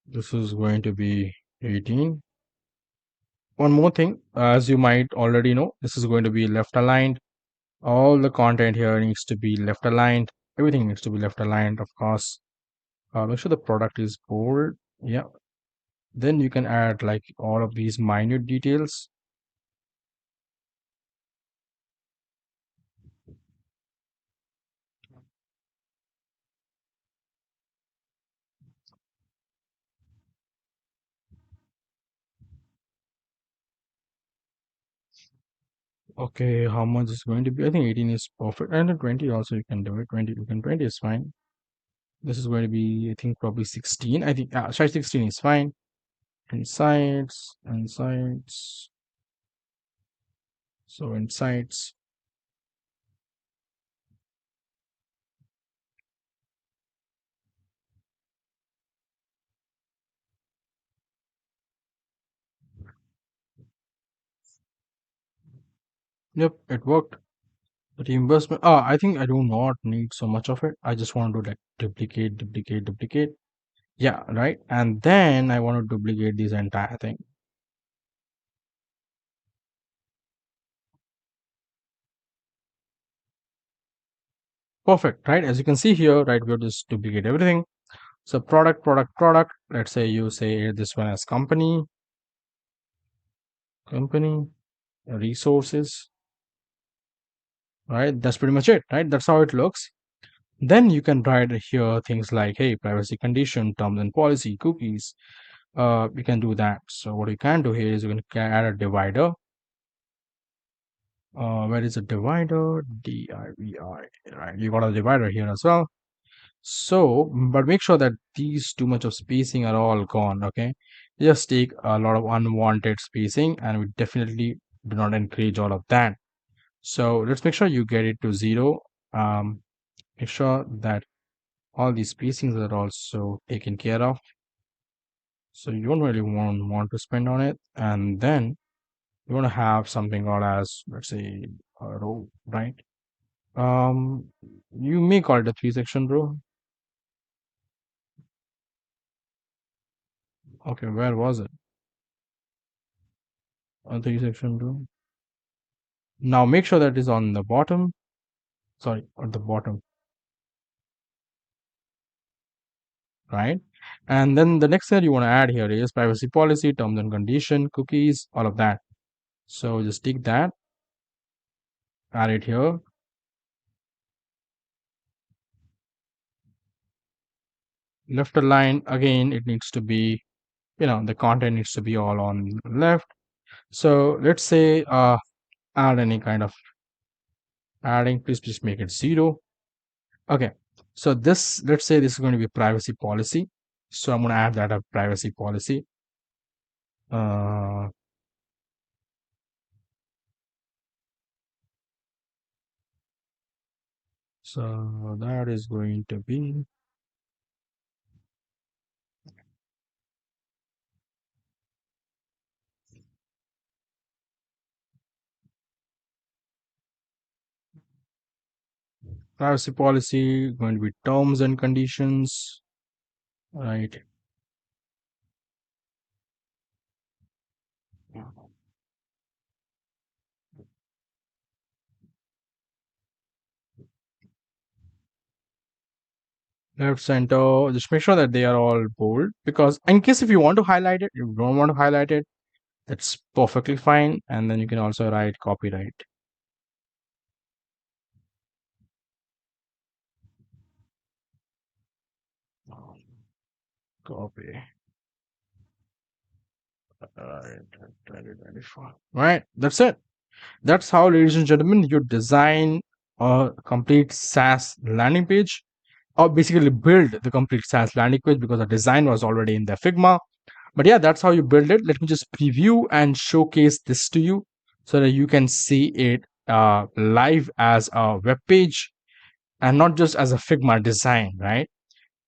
This is going to be 18. One more thing, as you might already know, this is going to be left aligned. All the content here needs to be left aligned. Everything needs to be left aligned, of course. Make sure the product is bold. Yeah. Then you can add like all of these minute details. Okay, how much is going to be? I think 18 is perfect. And then 20 also you can do it. 20, you can 20 is fine. This is going to be, I think, probably 16. I think, sorry, 16 is fine. Insights, insights. So insights. Yep, it worked. The reimbursement. I think I do not need so much of it. I just want to like duplicate, duplicate, duplicate. Yeah, right. And then I want to duplicate this entire thing. Perfect, right? As you can see here, right, we'll just duplicate everything. So product, product, product. Let's say you say this one as company, company, resources, right? That's pretty much it, right? That's how it looks. Then you can write here things like, hey, privacy condition, terms and policy, cookies. You can do that. So what you can do here is you can add a divider. Where is a divider? DIVI, right? You got a divider here as well. So, but make sure that these too much of spacing are all gone, okay? Just take a lot of unwanted spacing and we definitely do not encourage all of that. So let's make sure you get it to 0. Make sure that all these spacings are also taken care of. So you don't really want to spend on it. And then you want to have something called as, let's say, a row, right? Um, you may call it a 3-section row. Okay, where was it? A 3-section row. Now make sure that is on the bottom. Sorry, at the bottom, right? And then the next thing you want to add here is privacy policy, terms and condition, cookies, all of that. So just take that, add it here. Left align again, it needs to be, the content needs to be all on left. So let's say add any kind of adding, please just make it 0. Okay, so this, let's say this is going to be privacy policy. So I'm going to add that a privacy policy. Uh, so that is going to be privacy policy, going to be terms and conditions, right? left, center. Just make sure that they are all bold, because in case if you want to highlight it, you don't want to highlight it, that's perfectly fine. And then you can also write copyright. Copy. Right, 2024. Right, that's it. That's how, ladies and gentlemen, you design a complete SaaS landing page, or basically build the complete SaaS landing page, because the design was already in the Figma. But yeah, that's how you build it. Let me just preview and showcase this to you so that you can see it live as a web page and not just as a Figma design, right?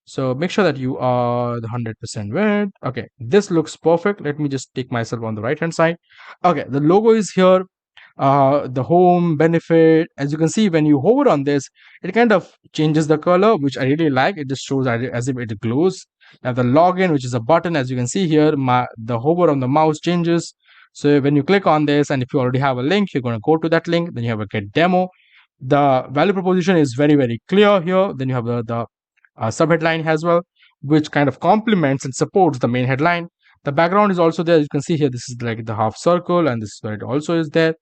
So make sure that you are the 100% width. Okay, this looks perfect. Let me just take myself on the right hand side. Okay, the logo is here. The home benefit, as you can see, when you hover on this, it kind of changes the color, which I really like. It just shows as if it glows. You have the login, which is a button. As you can see here, the hover on the mouse changes. So when you click on this, and if you already have a link, you're going to go to that link. Then you have a get demo. The value proposition is very, very clear here. Then you have the subheadline as well, which kind of complements and supports the main headline. The background is also there. You can see here, this is like the half circle, and this is where it also is there.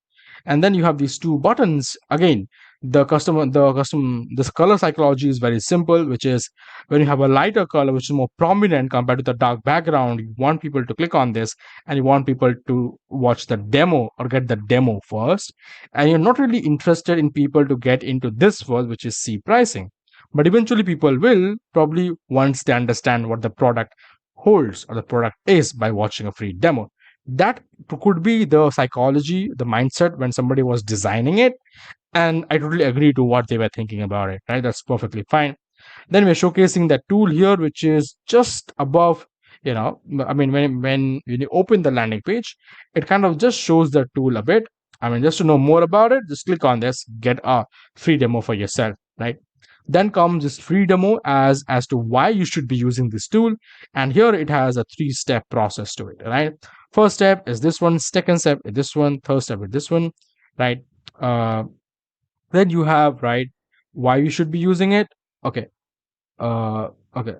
And then you have these two buttons. Again, this color psychology is very simple, which is when you have a lighter color, which is more prominent compared to the dark background, you want people to click on this, and you want people to watch the demo or get the demo first. And you're not really interested in people to get into this first, which is C pricing. But eventually people will, probably once they understand what the product holds or the product is, by watching a free demo. That could be the psychology, the mindset when somebody was designing it. And I totally agree to what they were thinking about it, right? That's perfectly fine. Then we're showcasing that tool here, which is just above, I mean, when you open the landing page, it kind of just shows the tool a bit. I mean, just to know more about it, just click on this, get a free demo for yourself, right? Then comes this free demo as to why you should be using this tool. And here it has a 3-step process to it, right? First step is this one, second step is this one, third step is this one, right? Then you have, right, why you should be using it. Okay. Okay.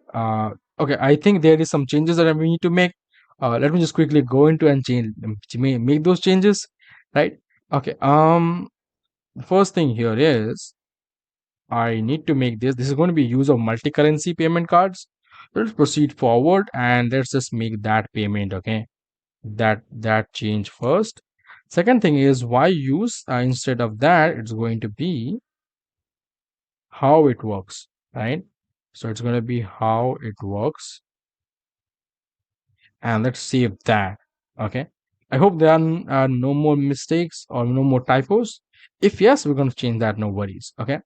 Okay. I think there is some changes that we need to make. Let me just quickly go into and make those changes, right? Okay. The first thing here is I need to make this. This is going to be use of multi-currency payment cards. Let's proceed forward and let's just make that payment. Okay. That change first. Second thing is why use, instead of that, it's going to be how it works, right? So it's going to be how it works. And let's save that. Okay. I hope there are no more mistakes or no more typos. If yes, we're going to change that. No worries. Okay.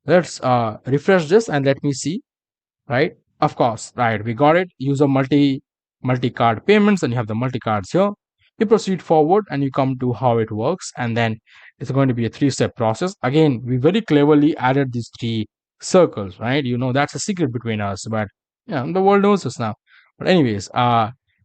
Let's refresh this and let me see. Right. Of course. Right. We got it. Use of multi-card payments, and you have the multi-cards here. You proceed forward and you come to how it works, and then it's going to be a 3-step process. Again, we very cleverly added these 3 circles, right? That's a secret between us, but yeah, the world knows us now. But anyways,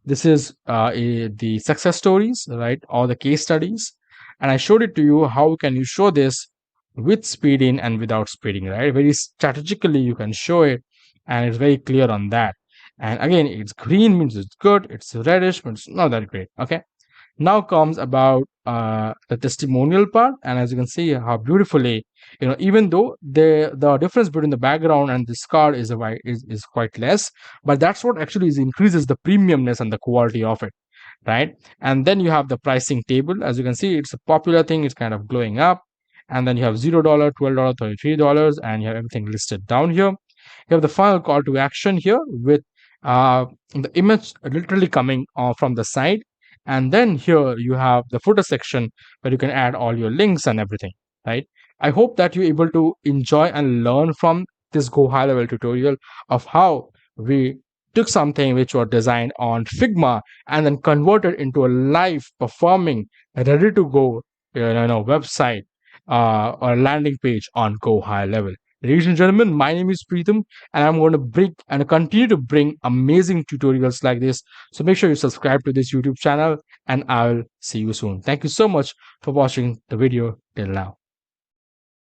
this is the success stories, right, or the case studies, and I showed it to you. How can you show this with speeding and without speeding, right? Very strategically you can show it, and it's very clear on that. And again, it's green means it's good, it's reddish means it's not that great. Okay. Now comes about the testimonial part, and as you can see how beautifully, even though the difference between the background and this card is quite less, but that's what actually increases the premiumness and the quality of it, right? And then you have the pricing table. As you can see, it's a popular thing, it's kind of glowing up. And then you have $0, $12, $33, and you have everything listed down here. You have the final call to action here with the image literally coming from the side. And then here you have the footer section where you can add all your links and everything, right? I hope that you're able to enjoy and learn from this GoHighLevel tutorial of how we took something which was designed on Figma and then converted into a live performing, ready to go, website or landing page on GoHighLevel. Ladies and gentlemen, my name is Pritam, and I'm going to bring and continue to bring amazing tutorials like this. So make sure you subscribe to this YouTube channel, and I'll see you soon. Thank you so much for watching the video till now.